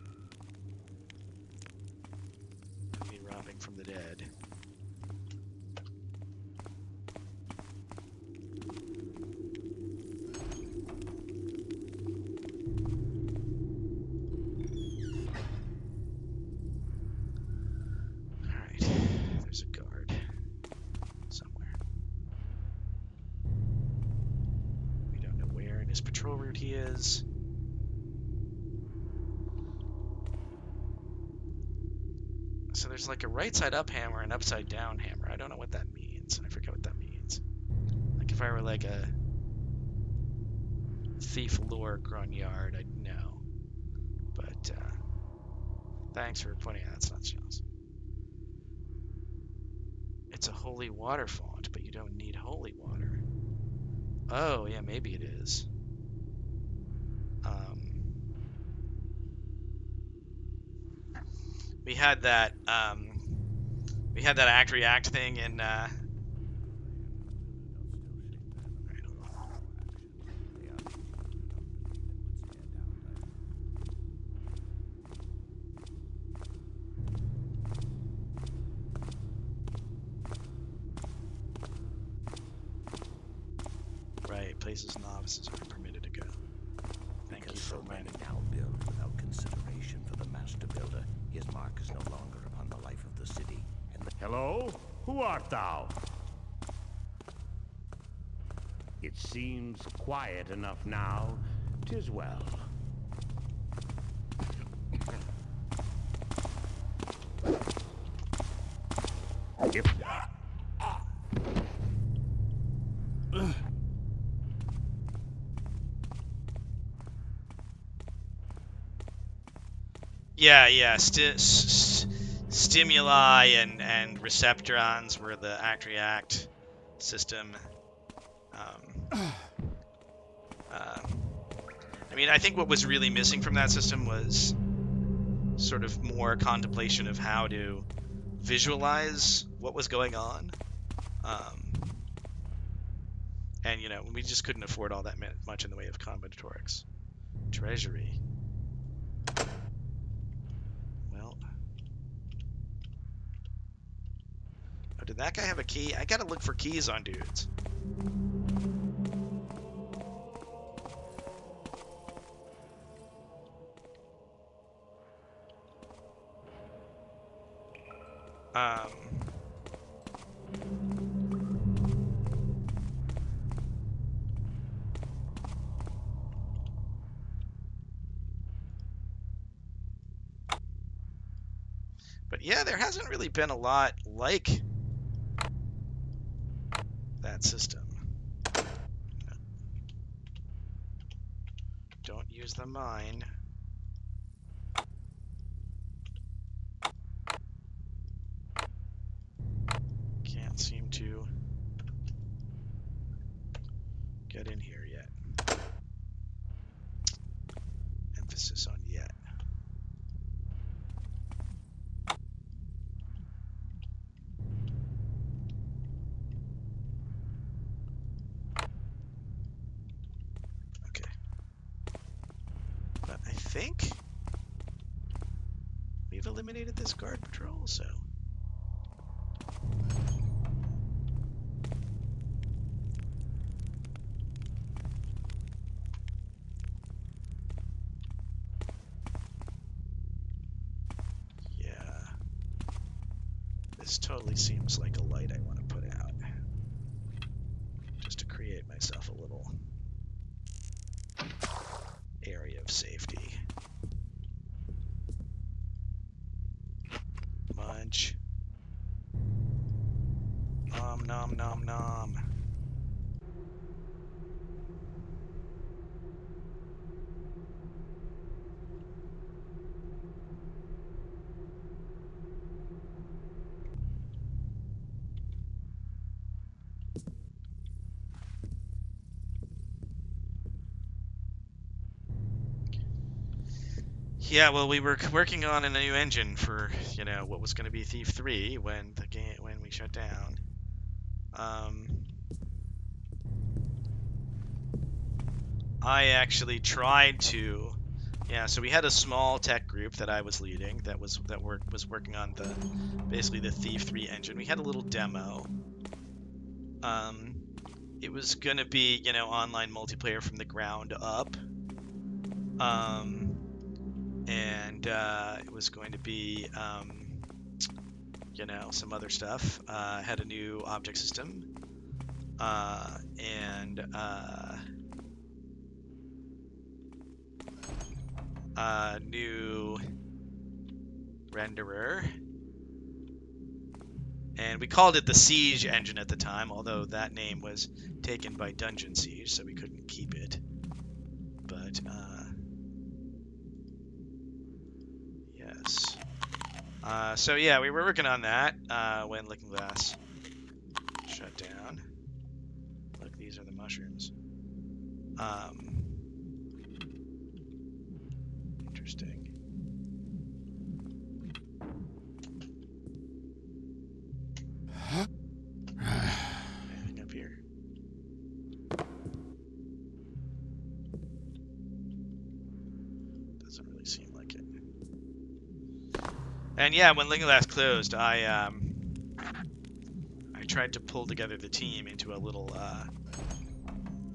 Me robbing from the dead. Alright, there's a guard somewhere. We don't know where in his patrol route he is. So there's like a right side up hammer and upside down hammer. I don't know what that means. I forget what that means. Like if I were like a thief lore grognard, I'd know. But thanks for pointing out that's not the chalice. It's a holy water font, but you don't need holy water. Oh, yeah, maybe it is. We had that act react thing in right, places novices aren't permitted to go. Thank you for reminding me. Now build without consideration for the master builder. His mark is no longer upon the life of the city. And hello? Who art thou? It seems quiet enough now. 'Tis well. If Yeah. Stimuli and receptrons were the act react system. I mean, I think what was really missing from that system was sort of more contemplation of how to visualize what was going on. And, you know, we just couldn't afford all that much in the way of combinatorics. Treasury. Well. Oh, did that guy have a key? I gotta look for keys on dudes. But yeah, there hasn't really been a lot like that system. Don't use the mine. Can't seem to get in here yet. Emphasis on yet. But I think we've eliminated this guard patrol, so This totally seems like a light I want to put out. Just to create myself a little area of safety. Munch. Nom nom nom nom. Yeah, well, we were working on a new engine for, you know, what was going to be Thief 3 when we shut down. I actually tried to, yeah. So we had a small tech group that I was leading that was working on basically the Thief 3 engine. We had a little demo. It was going to be, you know, online multiplayer from the ground up. And it was going to be, you know, some other stuff. Had a new object system, and new renderer. And we called it the Siege engine at the time, although that name was taken by Dungeon Siege, so we couldn't keep it. But, yes. So yeah, we were working on that when Looking Glass shut down. Look, these are the mushrooms. Interesting. Anything up here? Doesn't really seem like it. And yeah, when Looking Glass closed, I tried to pull together the team into a little,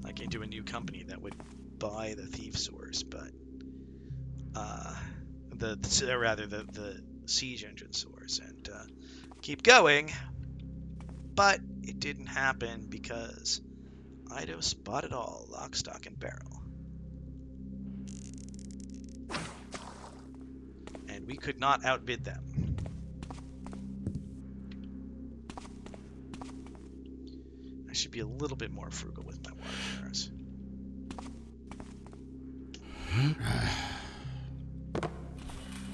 like into a new company that would buy the Thief source, but the Siege engine source, and keep going. But it didn't happen because Eidos spot it all, lock, stock, and barrel. And we could not outbid them. I should be a little bit more frugal with my water arrows.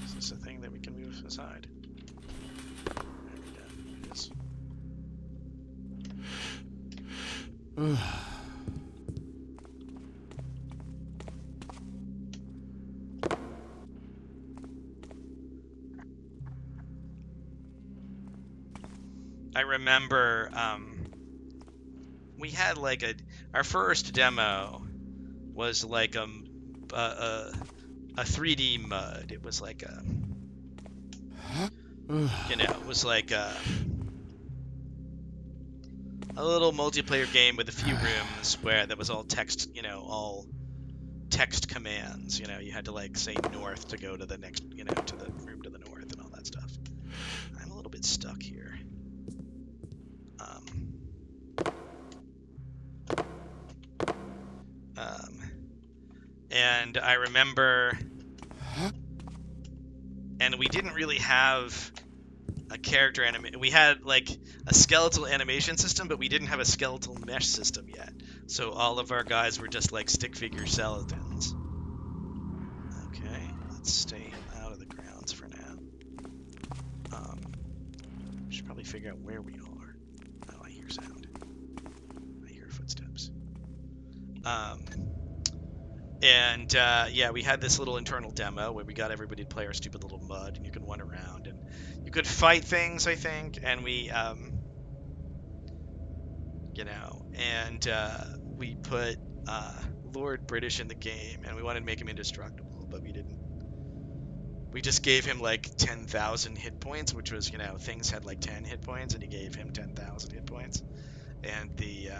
Is this a thing that we can move aside? There we go. It is. I remember we had like our first demo was like a 3D mud. It was like a, you know, it was like a little multiplayer game with a few rooms where that was all text, you know, all text commands. You know, you had to like say north to go to the next, you know, to the room to the north and all that stuff. I'm a little bit stuck here. And I remember, and we didn't really have a character animation. We had like a skeletal animation system, but we didn't have a skeletal mesh system yet. So all of our guys were just like stick figure skeletons. Okay, let's stay out of the grounds for now. We should probably figure out where we are. Oh, I hear sound. I hear footsteps. And yeah, we had this little internal demo where we got everybody to play our stupid little mud, and you could run around and you could fight things, I think, and we, you know, and we put Lord British in the game, and we wanted to make him indestructible, but we didn't. We just gave him like 10,000 hit points, which was, you know, things had like 10 hit points, and he gave him 10,000 hit points, and the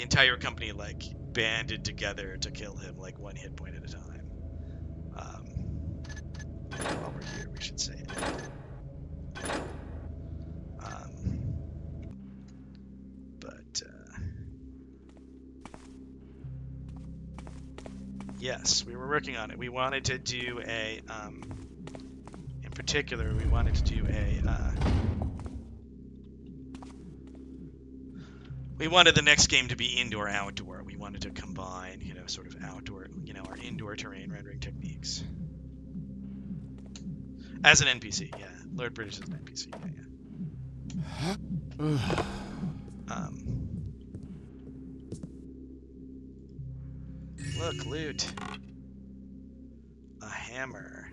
entire company like banded together to kill him like 1 hit point at a time. While we're here, we should say it. Yes, we were working on it. We wanted to do a, in particular, we wanted to do a, we wanted the next game to be indoor-outdoor. We wanted to combine, you know, sort of outdoor, you know, our indoor terrain rendering techniques. As an NPC, yeah. Lord British is an NPC, yeah. Look, loot. A hammer.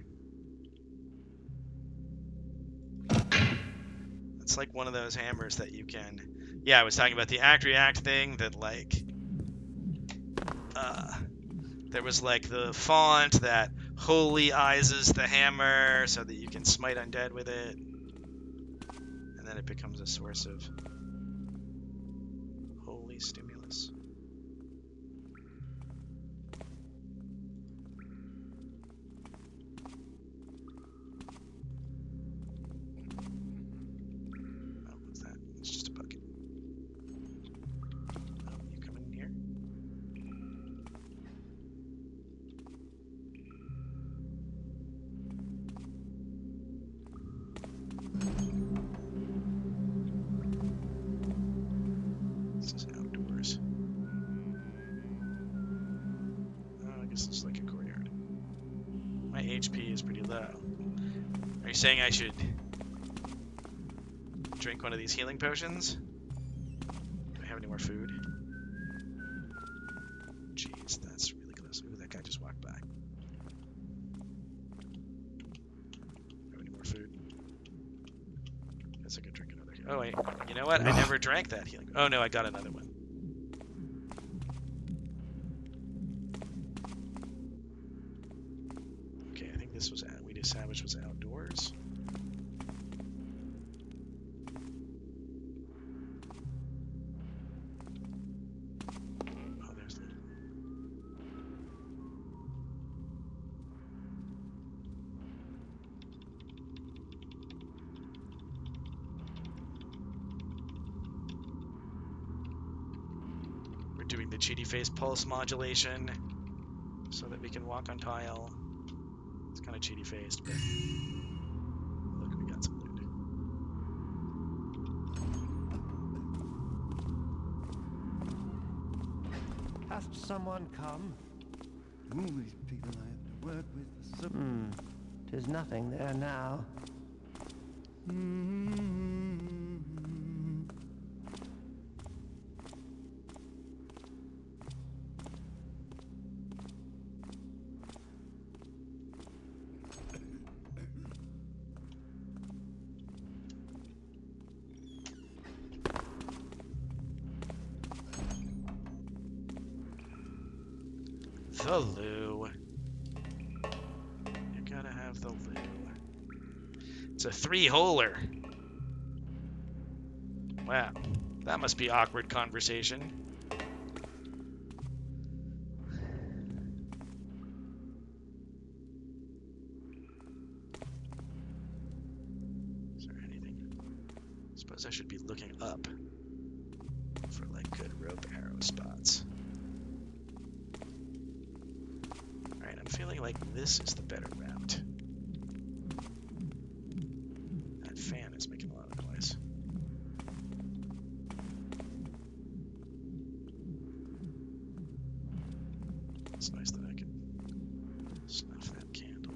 It's like one of those hammers that you can... Yeah, I was talking about the act-react thing that, like... there was, like, the font that holy eyes the hammer so that you can smite undead with it. And then it becomes a source of holy stimulus. HP is pretty low. Are you saying I should drink one of these healing potions? Do I have any more food? Jeez, that's really close. Ooh, that guy just walked by. Have any more food? Guess I could drink another. Oh wait, you know what? I never drank that healing. Oh no, I got another one. This was we did Savage was outdoors. Oh, there's the. We're doing the cheaty face pulse modulation so that we can walk on tile. It's kind of cheaty faced, but look, we got some loot. Has someone come? All these people I have to work with are so... There's nothing there now. The loo. You gotta have the loo. It's a 3-holer. Wow. That must be awkward conversation. Is there anything? I suppose I should be looking up for like good rope arrow spots. Alright, I'm feeling like this is the better route. That fan is making a lot of noise. It's nice that I can snuff that candle.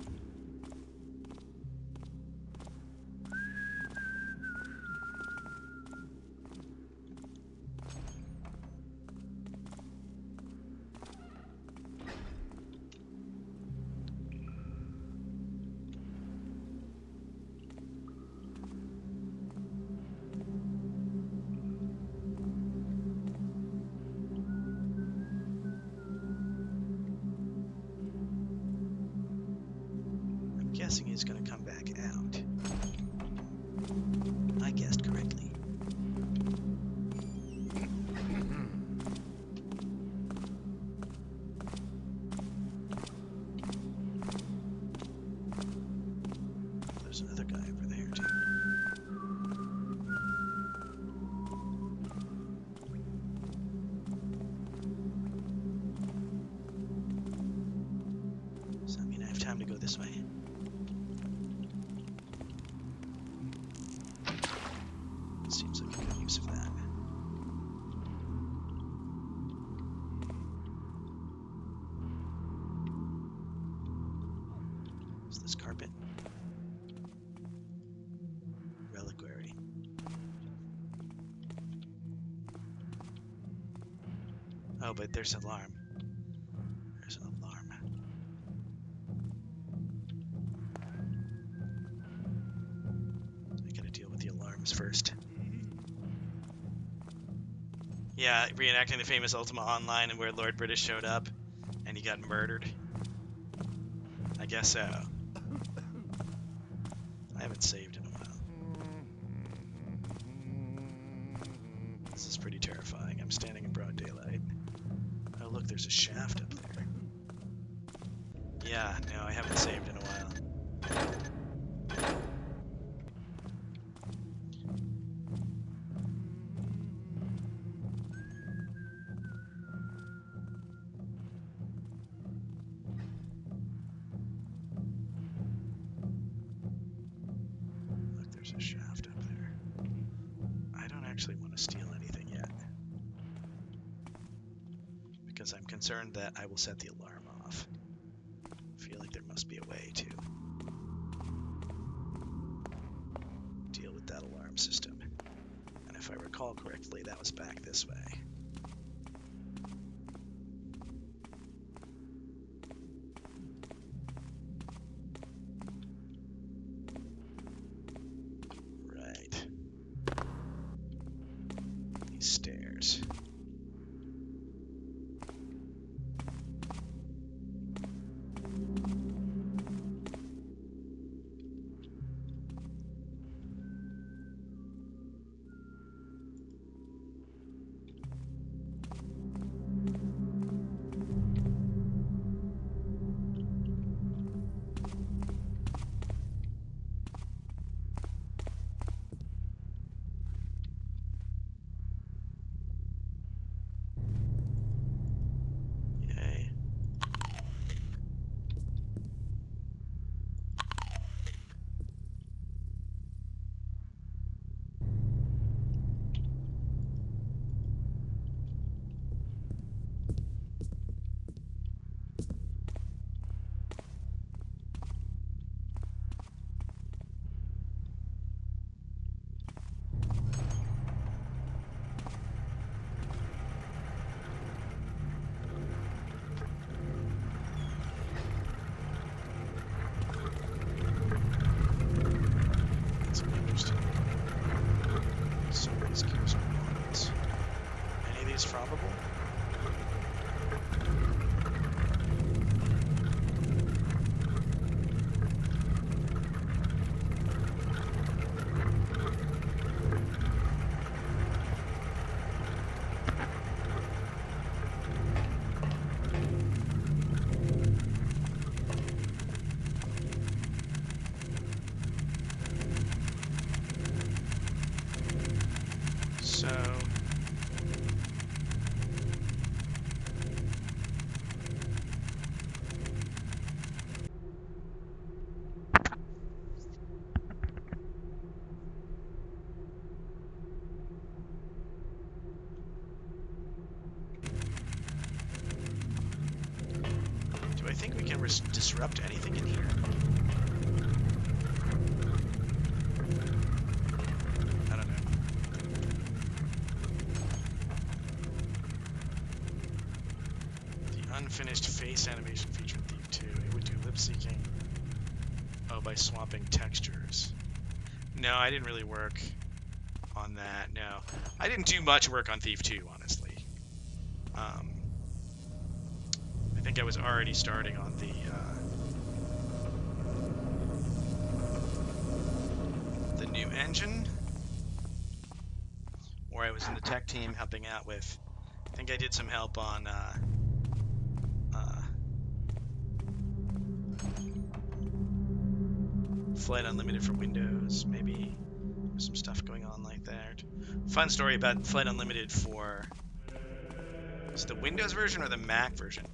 I'm guessing he's going to come back out. I guessed correctly. There's another guy over there too. this way. Seems like a good use of that. Is this carpet? Reliquary. Oh, but there's an alarm. There's an alarm. I gotta deal with the alarms first. Yeah, reenacting the famous Ultima Online and where Lord British showed up and he got murdered. I guess so. I haven't saved in a while. This is pretty terrifying. I'm standing in broad daylight. Oh, look, there's a shaft up there. Yeah, no, I haven't saved in a while. Look, there's a shaft up there. I don't actually want to steal anything yet, because I'm concerned that I will set the alarm off. I feel like there must be a way to deal with that alarm system. And if I recall correctly, that was back this way. Right. These stairs. Yay. That's interesting. So these cubes are models. Any of these probable? So do I think we can disrupt anything in here? I don't know. The unfinished face animation feature in Thief 2. It would do lip syncing. Oh, by swapping textures. No, I didn't really work on that. No, I didn't do much work on Thief 2, honestly. I think I was already starting on the new engine, where I was in the tech team helping out with. I think I did some help on Flight Unlimited for Windows, maybe some stuff going on like that. Fun story about Flight Unlimited for, is it the Windows version or the Mac version?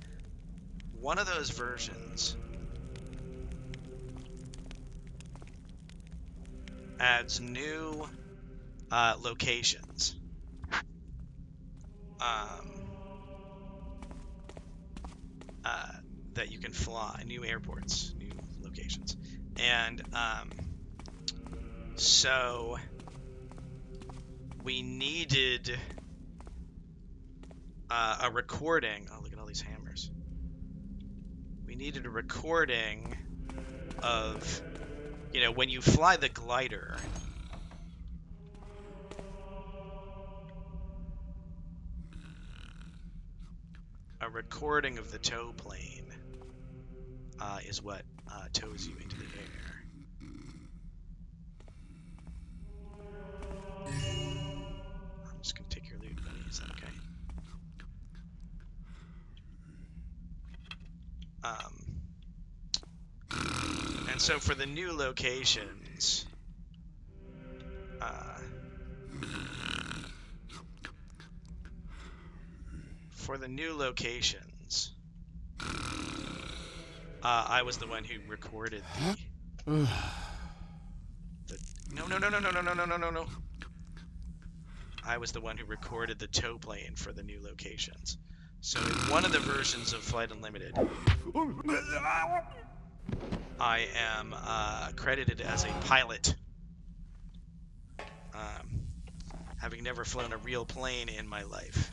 One of those versions adds new locations. That you can fly, new airports, new locations. And so we needed a recording. Oh, look at all these hammers. We needed a recording of, you know, when you fly the glider. A recording of the tow plane is what tows you into the air. I'm just gonna take your loot, buddy. Is that okay? And so for the new locations, I was the one who recorded the no. I was the one who recorded the tow plane for the new locations. So in one of the versions of Flight Unlimited, I am credited as a pilot, having never flown a real plane in my life.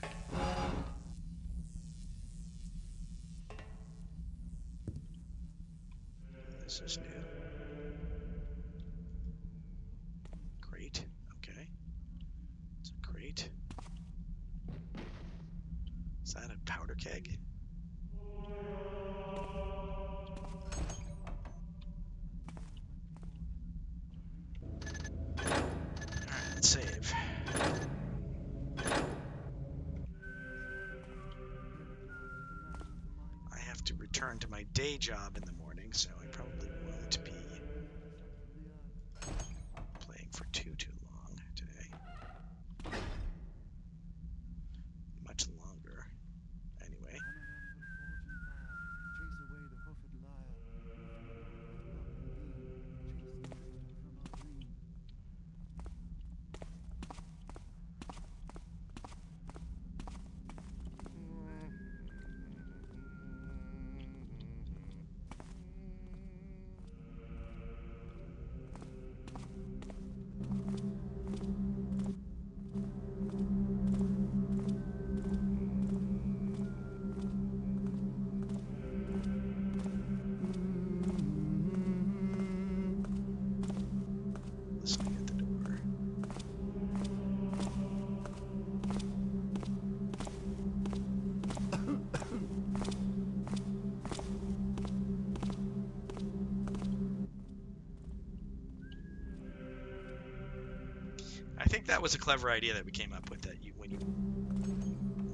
This is new. Great. Okay. It's a crate. Is that a powder keg? Alright, let's save. I have to return to my day job in the morning, so I probably won't be playing for too long today. Much longer, anyway. Listening at the door. I think that was a clever idea that we came up with, that you, when you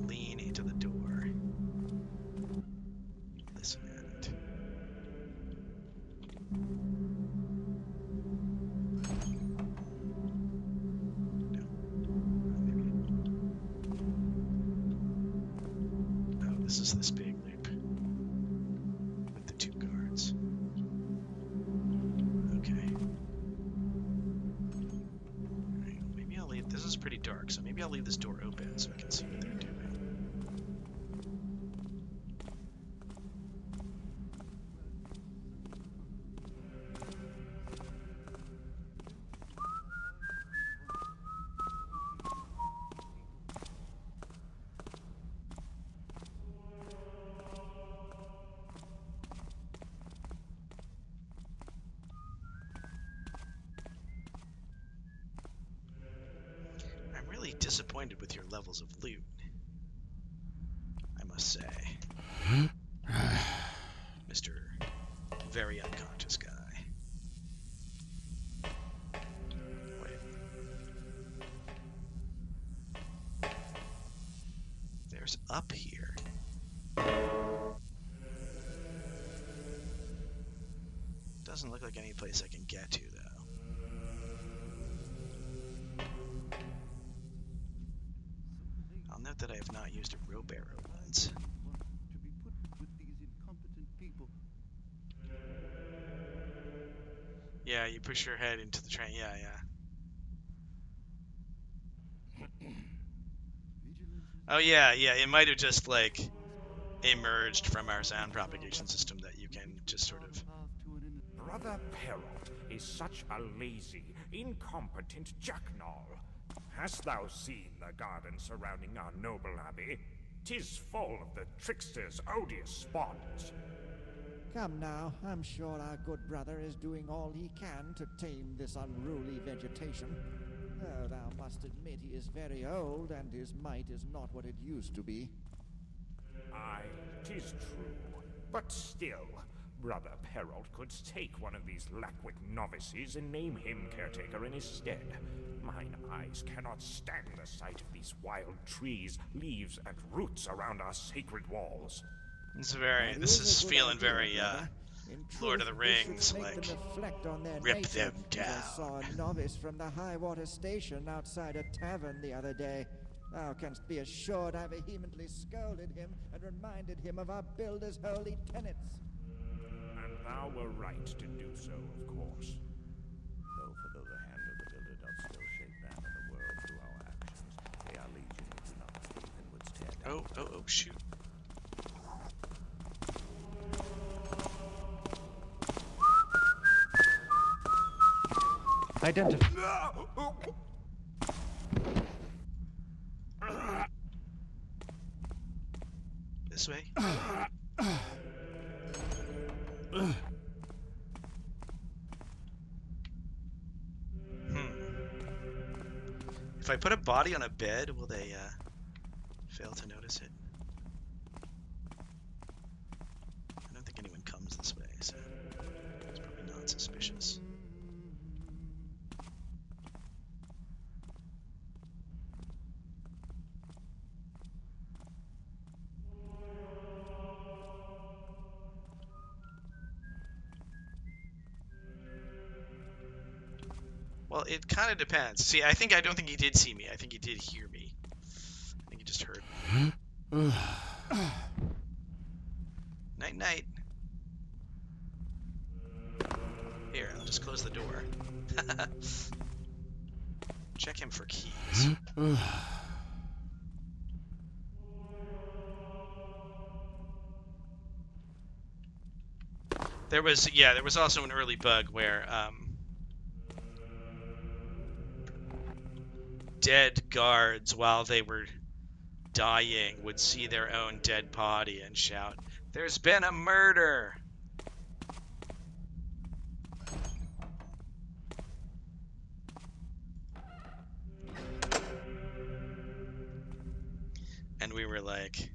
lean into the door, listen at it. No. Maybe. Oh, this is this big loop with the two guards. Okay. Alright, maybe I'll leave. This is pretty dark, so maybe I'll leave this door open so we can see what they're doing. I'm really disappointed with your levels of loot, I must say. Mr. Very Unconscious Guy. Wait. There's up here. Doesn't look like any place I can get to, though. I'll note that I have not used a rope arrow once. To be put with these incompetent people. Yeah, you push your head into the train. Yeah, yeah. Oh yeah, yeah. It might have just like emerged from our sound propagation system that you can just sort of. Brother Perrault is such a lazy, incompetent jacknaw. Hast thou seen the garden surrounding our noble abbey? 'Tis full of the trickster's odious spawns. Come now, I'm sure our good brother is doing all he can to tame this unruly vegetation. Though thou must admit he is very old, and his might is not what it used to be. Aye, 'tis true. But still, Brother Perrault could take one of these Lackwick novices and name him caretaker in his stead. Mine eyes cannot stand the sight of these wild trees, leaves, and roots around our sacred walls. It's very. This is feeling very Lord of the Rings, like rip them I saw down. a novice from the Highwater Station outside a tavern the other day. Thou canst be assured I vehemently scolded him and reminded him of our builder's holy tenets. And thou were right to do so, of course. Though for though the hand of the builder doth still shape man and the world through our actions, they are legion who do not believe and would tear down. Oh, shoot. Identify. This way. If I put a body on a bed, will they fail to notice it? I don't think anyone comes this way, so it's probably not suspicious. Well, it kind of depends. See, I don't think he did see me. I think he did hear me. I think he just heard me. Night, night. Here, I'll just close the door. Check him for keys. There was also an early bug where dead guards, while they were dying, would see their own dead body and shout, "There's been a murder!" And we were like,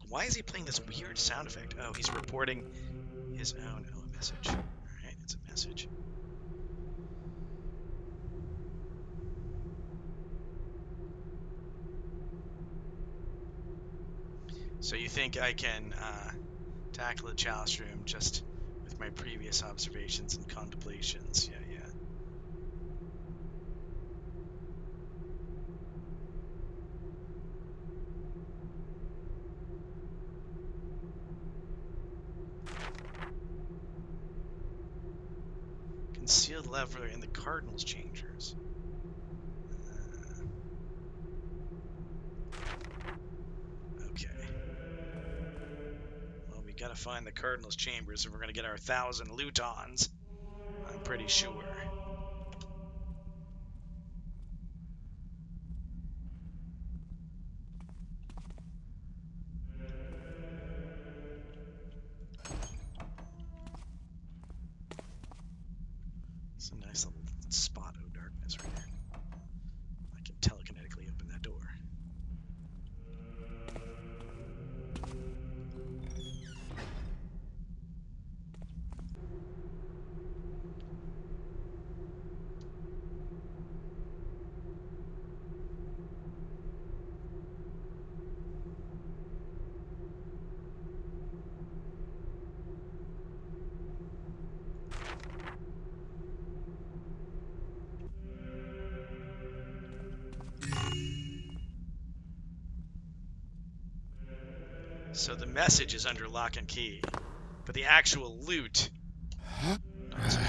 why is he playing this weird sound effect? Oh, he's reporting his own. Oh, a message. Alright, it's a message. So you think I can tackle the Chalice Room just with my previous observations and contemplations? Yeah. Concealed lever in the Cardinal's chambers. Okay. Well, we gotta find the Cardinal's chambers if we're gonna get our 1,000 Lutons. I'm pretty sure. It's a nice little spot of darkness right here. I can telekinetically open that door. So the message is under lock and key, but the actual loot, not so much.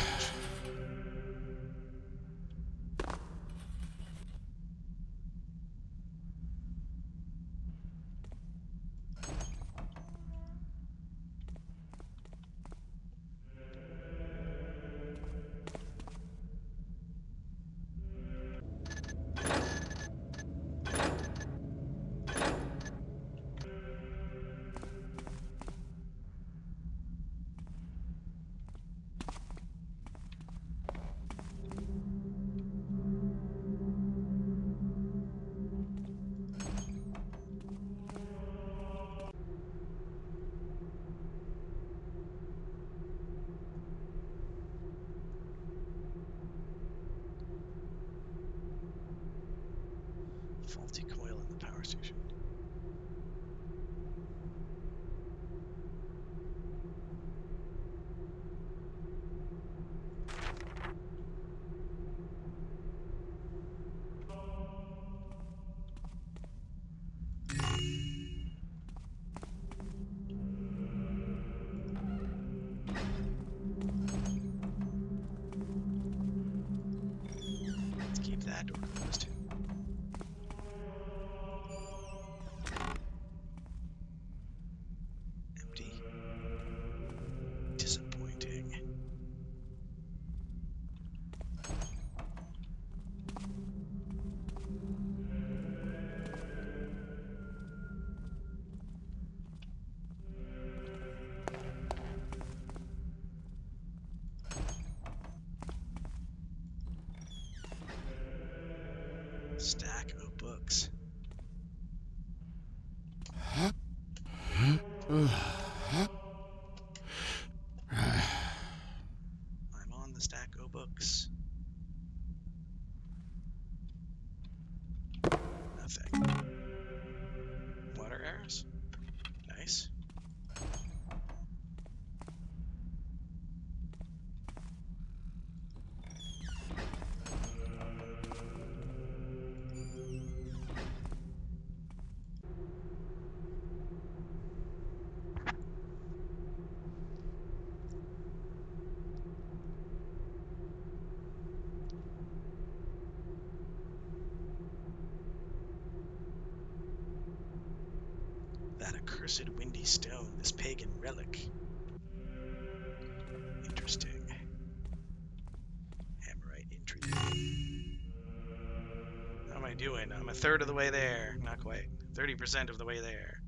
Faulty coil in the power station. Let's keep that door closed. Empty. Disappointing. Stack of books. I'm on the stack of books. Nothing. Water arrows. Nice. That accursed windy stone, this pagan relic. Interesting. Hammerite intrigue. How am I doing? I'm a third of the way there. Not quite. 30% of the way there.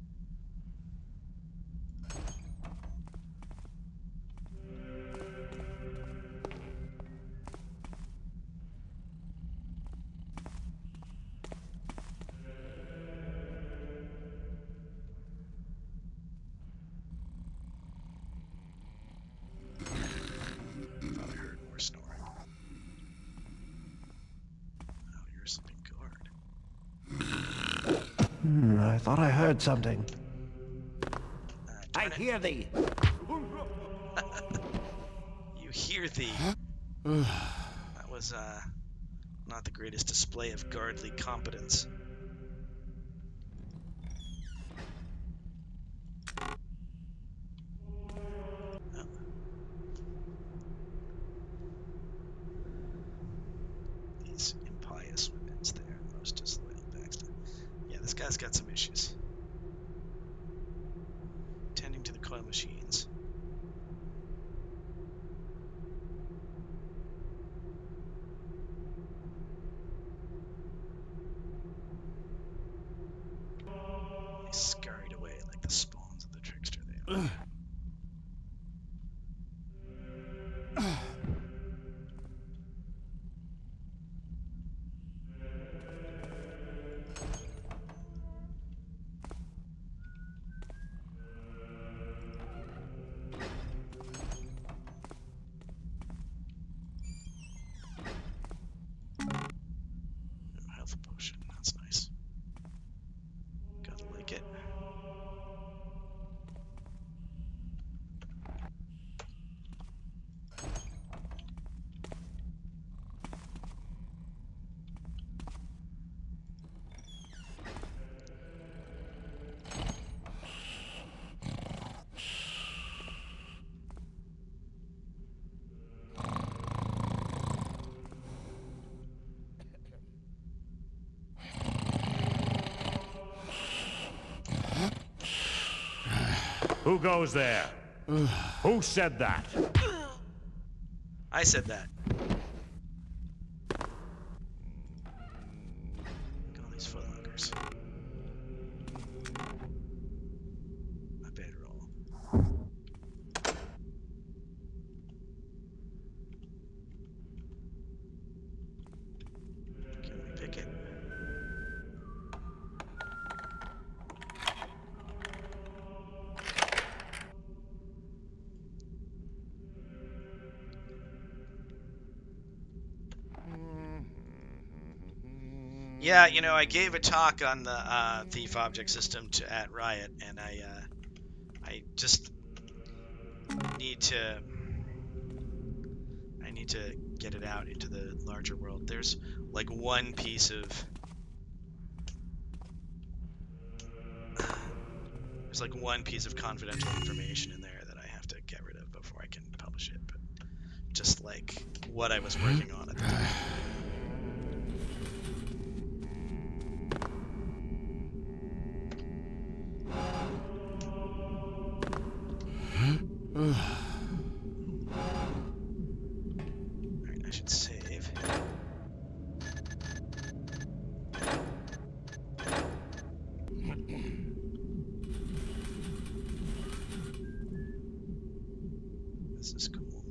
Thought I heard more snoring. Oh, you're a sleeping guard. I thought I heard something. I hear thee. You hear thee. That was not the greatest display of guardly competence. Oh. These impious women's there, most disloyal Baxter. Yeah, this guy's got some issues. Tending to the coil machines. They scurried away like the spawns of the trickster they are. Health potion, that's nice. Gotta like it. Who goes there? Who said that? I said that. Look at all these footlockers. A bedroll. Can we pick it? Yeah, you know, I gave a talk on the thief object system at Riot, and I just need to get it out into the larger world. There's like one piece of confidential information in there that I have to get rid of before I can publish it. But just like what I was working on at the time. Alright, I should save. This is cool.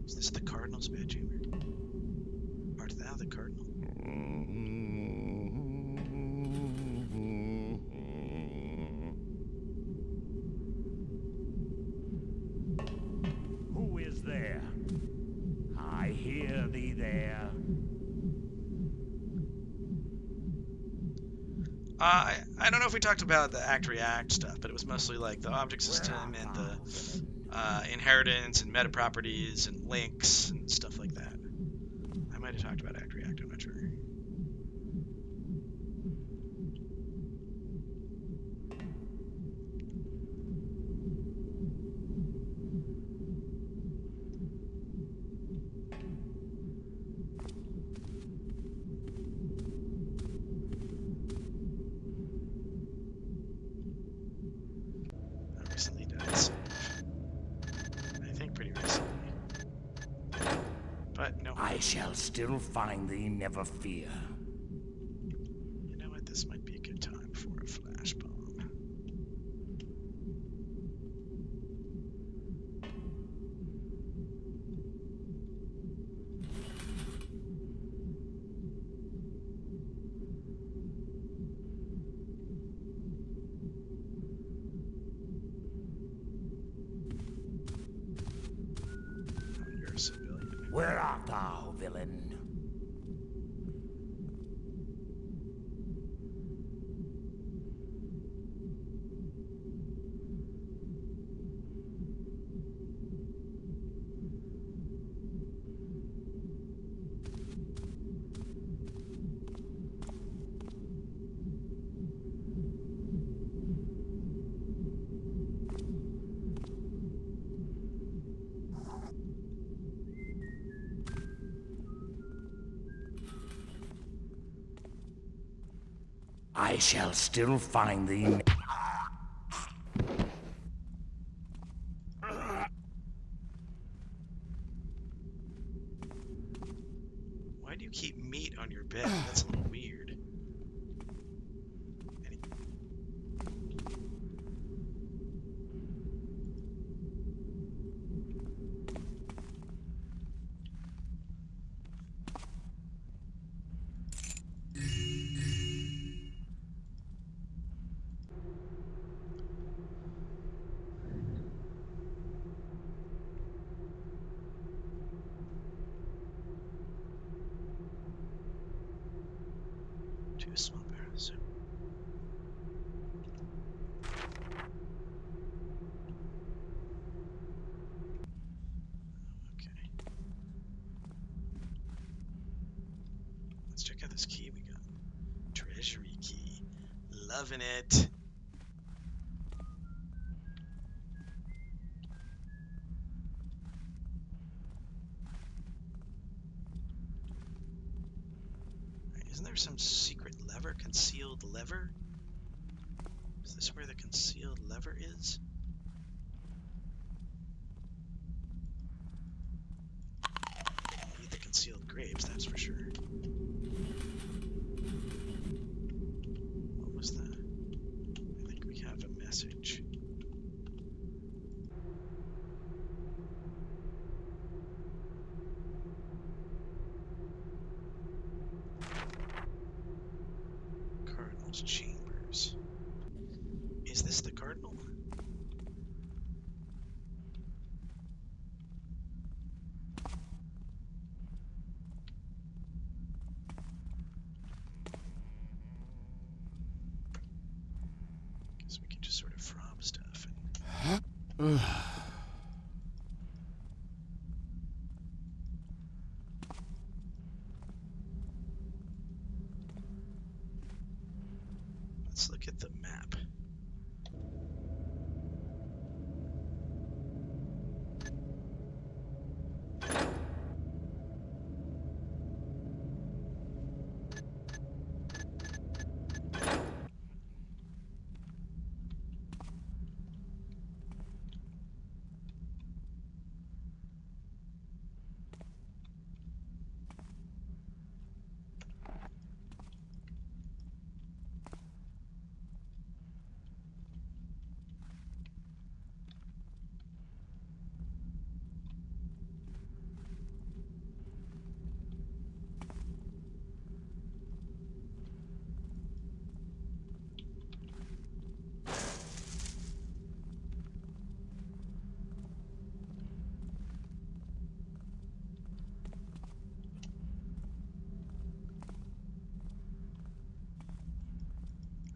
Is this the Cardinal's bedchamber? Art thou the Cardinal? Who is there? I hear thee there. I don't know if we talked about the act-react stuff, but it was mostly like the object system and the inheritance and meta properties and links and stuff like that. I might have talked about act-react, I'm not sure. I recently did save. I think pretty recently. But no. I shall still find thee, never fear. You know what? This might be a good time for a flash bomb. Oh, you're a civilian. Where art thou, villain? I shall still find thee. Why do you keep meat on your bed? That's a little weird. Any- Two small barrels. Okay. Let's check out this key we got. Treasury key. Loving it. Isn't there some secret lever? Concealed lever? Is this where the concealed lever is? Need the concealed grapes, that's for sure. What was that? I think we have a message. Cardinal's chambers. Is this the Cardinal? Guess we can just sort of fob stuff and let's look at the map.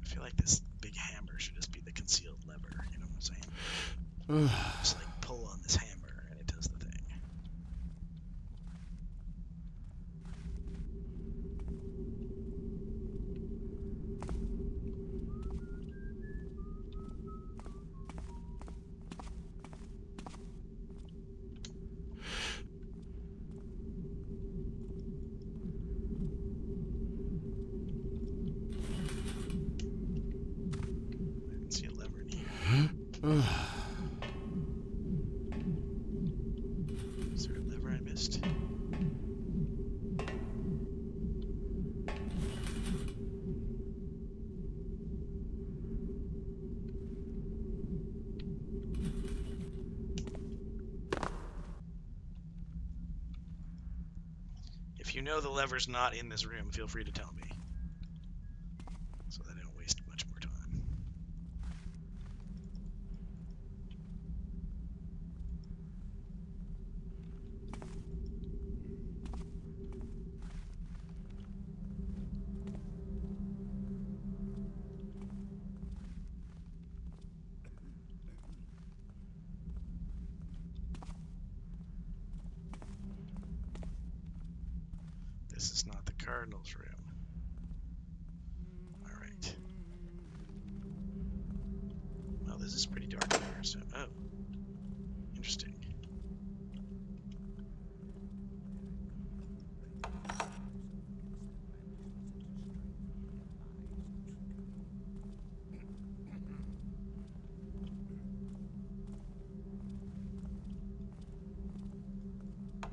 I feel like this big hammer should just be the concealed lever, you know what I'm saying? Just like pull on this hammer and it does the thing. I didn't see a lever in here. Is there a lever I missed? If you know the lever's not in this room, feel free to tell me, so that I don't waste much more time. This is not the Cardinal's room. Alright. Well, this is pretty dark here, so... Oh. Interesting.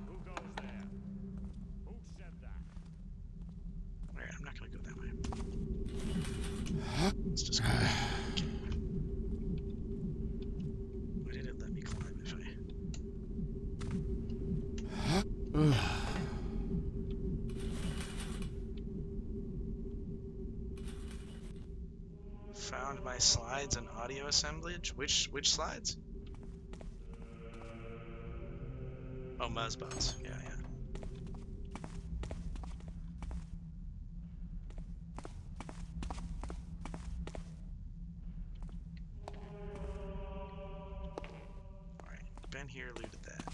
Who goes there? Who said that? Alright, I'm not gonna go that way. Let's just go. Okay. Why did it let me climb if I... Found my slides and audio assemblage? Which slides? Oh, Muzzbots. Yeah, yeah. Alright, been here, looted that.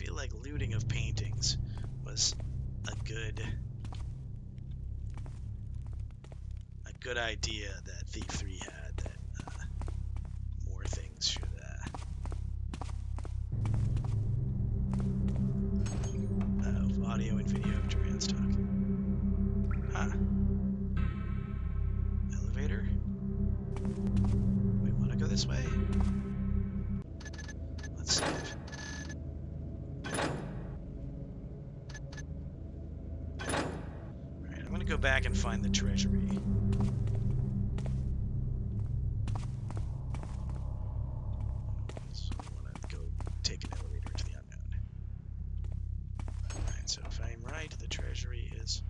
feel like looting of paintings was a good idea that Thief 3 had, that more things should audio and video of Duran's talk. Huh. Elevator? We want to go this way? Let's save. Alright, I'm gonna go back and find the treasury. So I want to go take an elevator to the unknown. Alright, so if I'm right, the treasury is...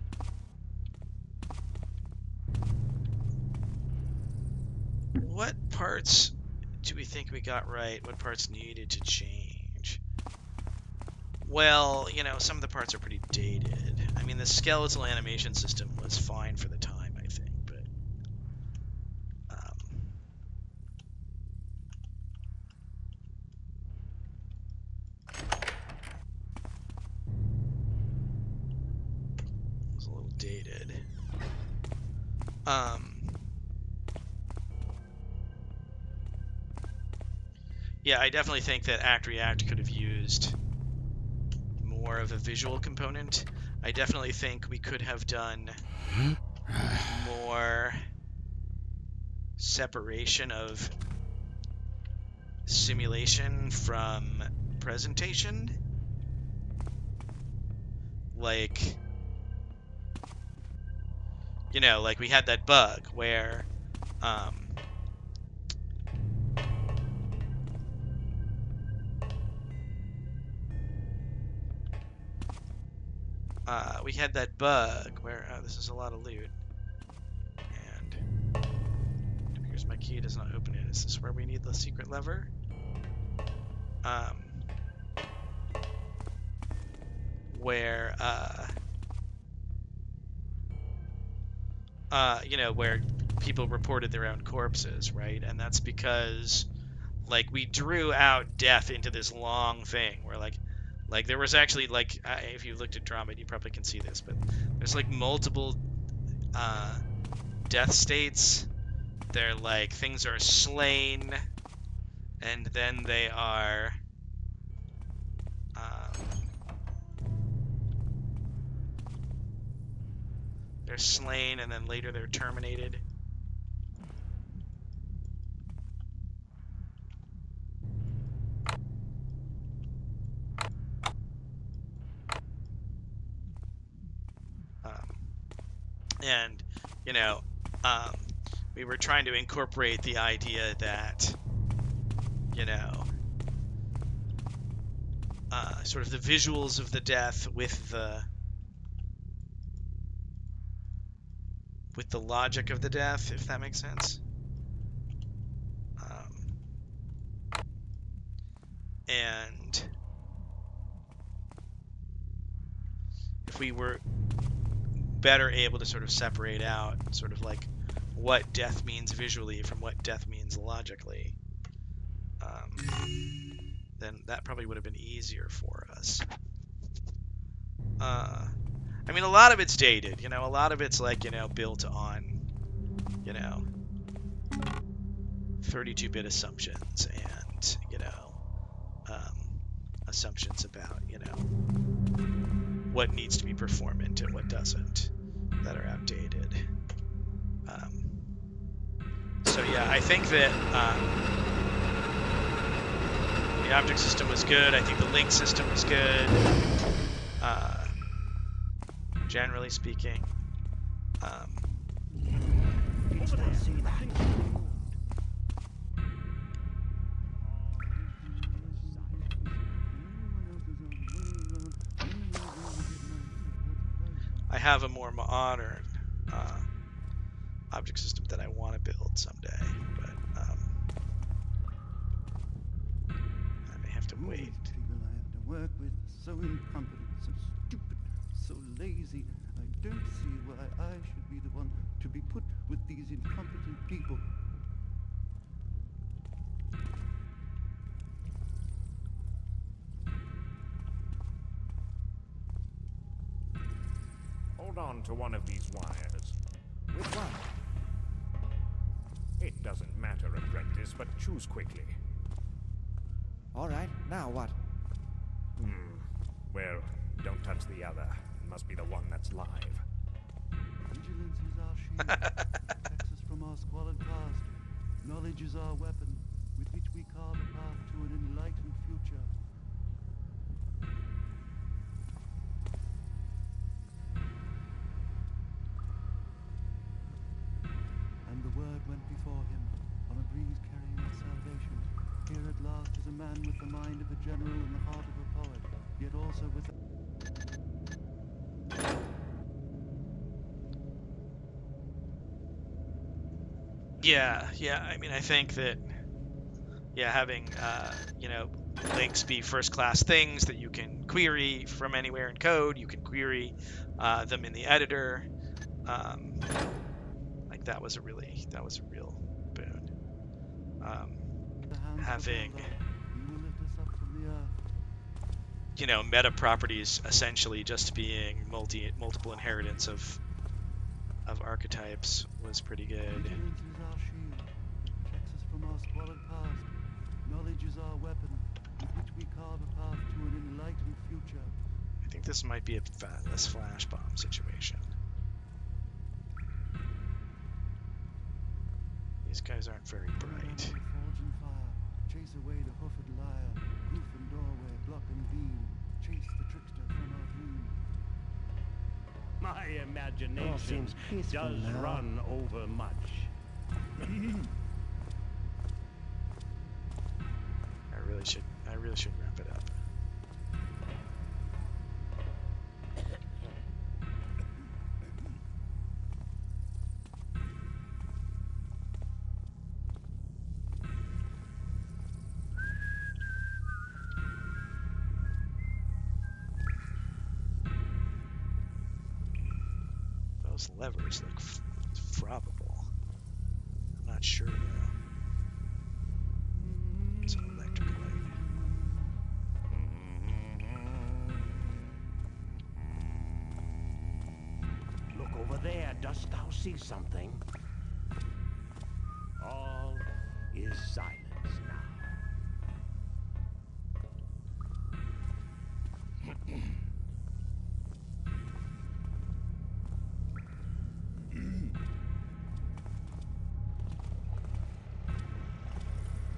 What parts do we think we got right? What parts needed to change? Well, you know, some of the parts are pretty dated. I mean, the skeletal animation system was fine for the time, I think, but... it was a little dated. Yeah, I definitely think that Act React could have used more of a visual component. I definitely think we could have done more separation of simulation from presentation. Like, you know, like we had that bug where we had that bug where this is a lot of loot, and it appears my key does not open it. Is this where we need the secret lever? Where you know, where people reported their own corpses, right? And that's because, like, we drew out death into this long thing where, like there was actually, like, if you looked at Drama, you probably can see this, but there's, like, multiple death states. They're, like, things are slain, and then they are... they're slain, and then later they're terminated. And, you know, we were trying to incorporate the idea that, you know, sort of the visuals of the death with the logic of the death, if that makes sense. And if we were better able to sort of separate out sort of like what death means visually from what death means logically, then that probably would have been easier for us. I mean, a lot of it's dated, you know, a lot of it's like, you know, built on, you know, 32-bit assumptions and, you know, assumptions about, you know, what needs to be performant and what doesn't, that are outdated. So yeah, I think that the object system was good. I think the link system was good, generally speaking. I have a more modern object system that I want to build someday, but I may have to wait. People I have to work with are so incompetent, so stupid, so lazy. I don't see why I should be the one to be put with these incompetent people. onto one of these wires. Which one? It doesn't matter, apprentice, but choose quickly. All right, now what? Well, don't touch the other. It must be the one that's live. Vigilance is our shield, protects us from our squalid past. Knowledge is our weapon, with which we carve a path to an enlightened future. And the word went before him, on a breeze carrying our salvation. Here at last is a man with the mind of a general and the heart of a poet, yet also with a... Yeah. I mean, I think that, having, links be first-class things that you can query from anywhere in code, you can query them in the editor. Like that was a real boon. Having, meta properties essentially just being multiple inheritance of archetypes was pretty good. Vigilance is our shield, protects us from our squalid past. Knowledge is our weapon, with which we carve a path to an enlightened future. I think this might be this flash bomb situation. These guys aren't very bright. Forge and fire, chase away the hoofed liar. Roof and doorway, block and beam, chase the trickster from our dream. My imagination does run over much. I really should wrap it up. Those levers look probable. I'm not sure though. It's an electric light. Look over there. Dost thou see something? All is silence now.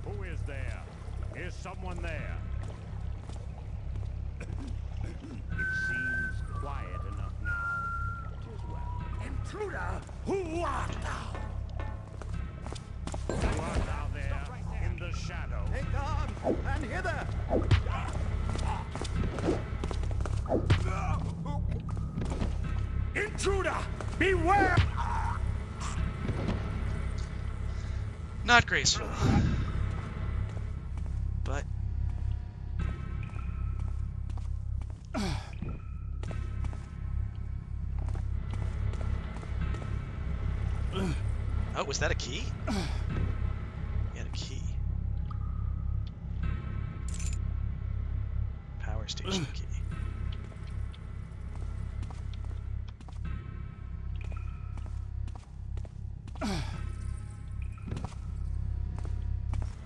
Who is there? Is someone there? It seems quiet enough now. 'Tis well. Intruder! Who art thou? Who art thou there? In the shadow. Take arms and hither! Intruder! Beware! Not graceful. But oh, was that a key? He had a key. Power station key.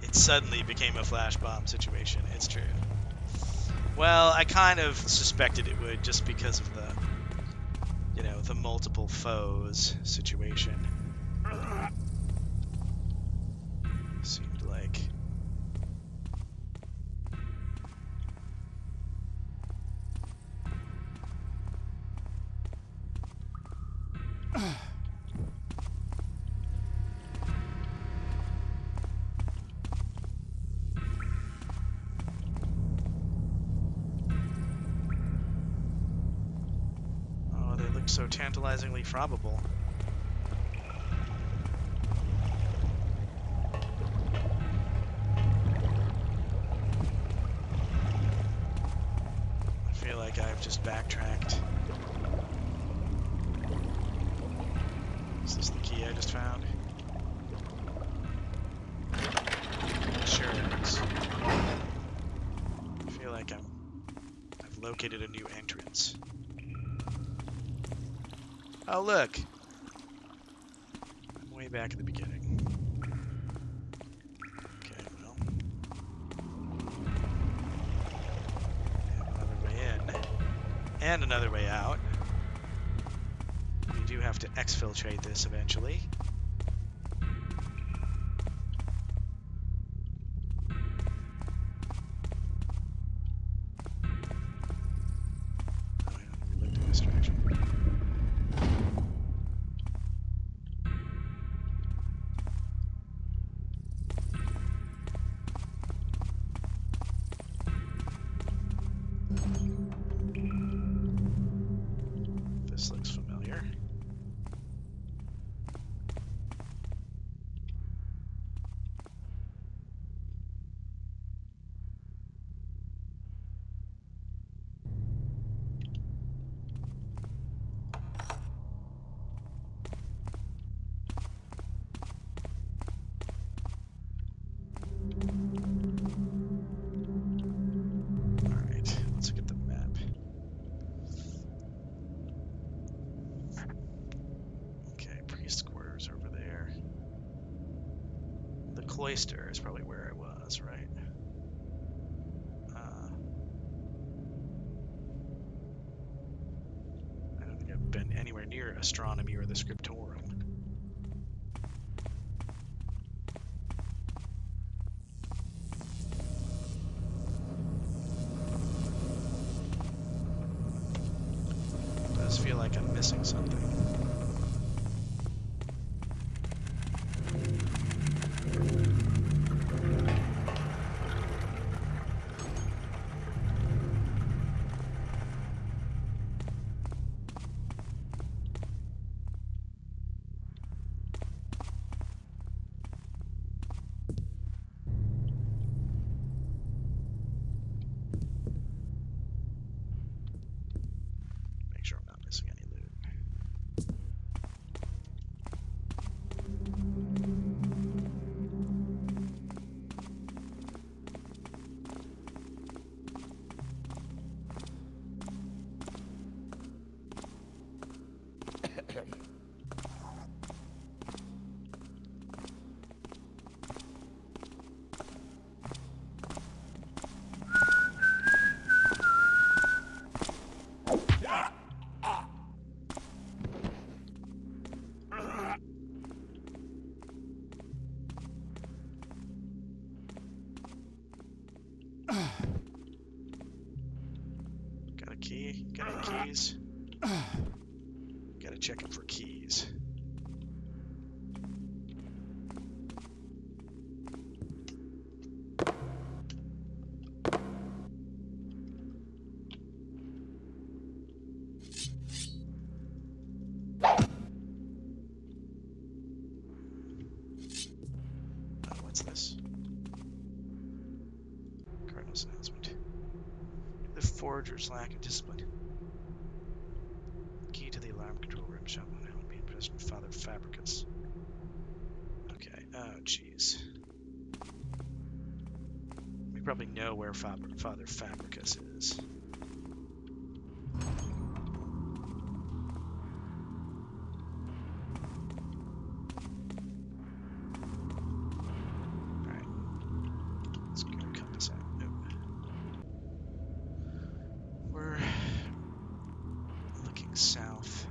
It suddenly became a flash bomb situation. It's true. Well, I kind of suspected it would just because of the, the multiple foes situation. Seemed like. Oh, they look so tantalizingly probable. I feel like I've just backtracked. Is this the key I just found? Sure it is. I feel like I've located a new entrance. Oh, look. I'm way back at the beginning. Okay, well. And another way in. And another way out. We do have to exfiltrate this eventually. Oh, I never looked in this direction. This looks familiar. Alright, let's look at the map. Okay, priest quarters over there. The cloister is probably where I was, right? I don't think I've been anywhere near astronomy or the scriptorum. Does feel like I'm missing something. Make sure I'm not missing any loot. Got a key? Got any keys? Gotta check them for keys. Oh, what's this? Cardinal's announcement. The forgers lack of discipline. Key to the alarm control room shop on how being President Father Fabricus. Okay, oh jeez. We probably know where Father Fabricus is. Alright. Let's get our compass out. Nope. We're looking south.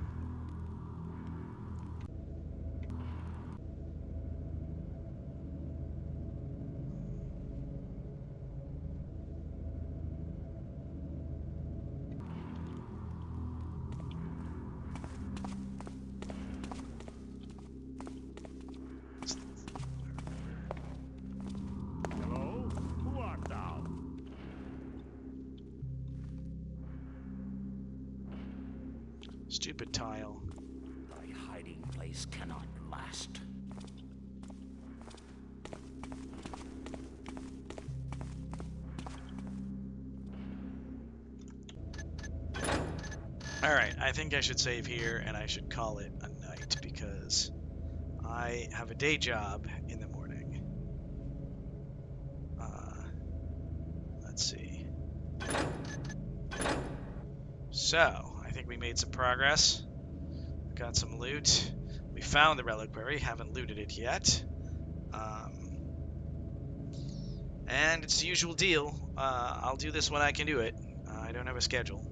Hello? Who art thou? Stupid tile. Thy hiding place cannot last. Alright, I think I should save here and I should call it a night because I have a day job in the morning. Let's see. So, I think we made some progress. got some loot. We found the reliquary, haven't looted it yet. And it's the usual deal. I'll do this when I can do it. I don't have a schedule.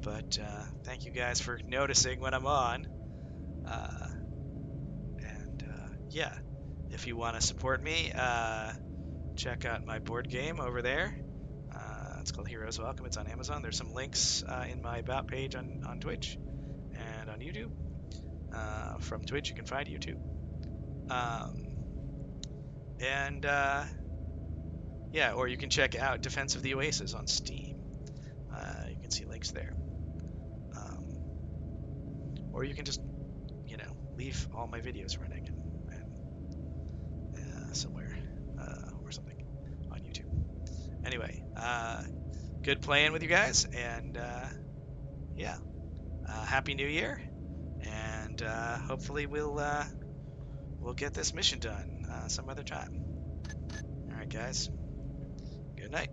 But thank you guys for noticing when I'm on. Yeah, if you want to support me, check out my board game over there. It's called Heroes Welcome. It's on Amazon. There's some links in my About page on Twitch and on YouTube. From Twitch, you can find YouTube. Yeah, or you can check out Defense of the Oasis on Steam. You can see links there. Or you can just, leave all my videos running and somewhere or something on YouTube. Anyway, good playing with you guys, and yeah, Happy New Year, and hopefully we'll get this mission done some other time. All right, guys. Good night.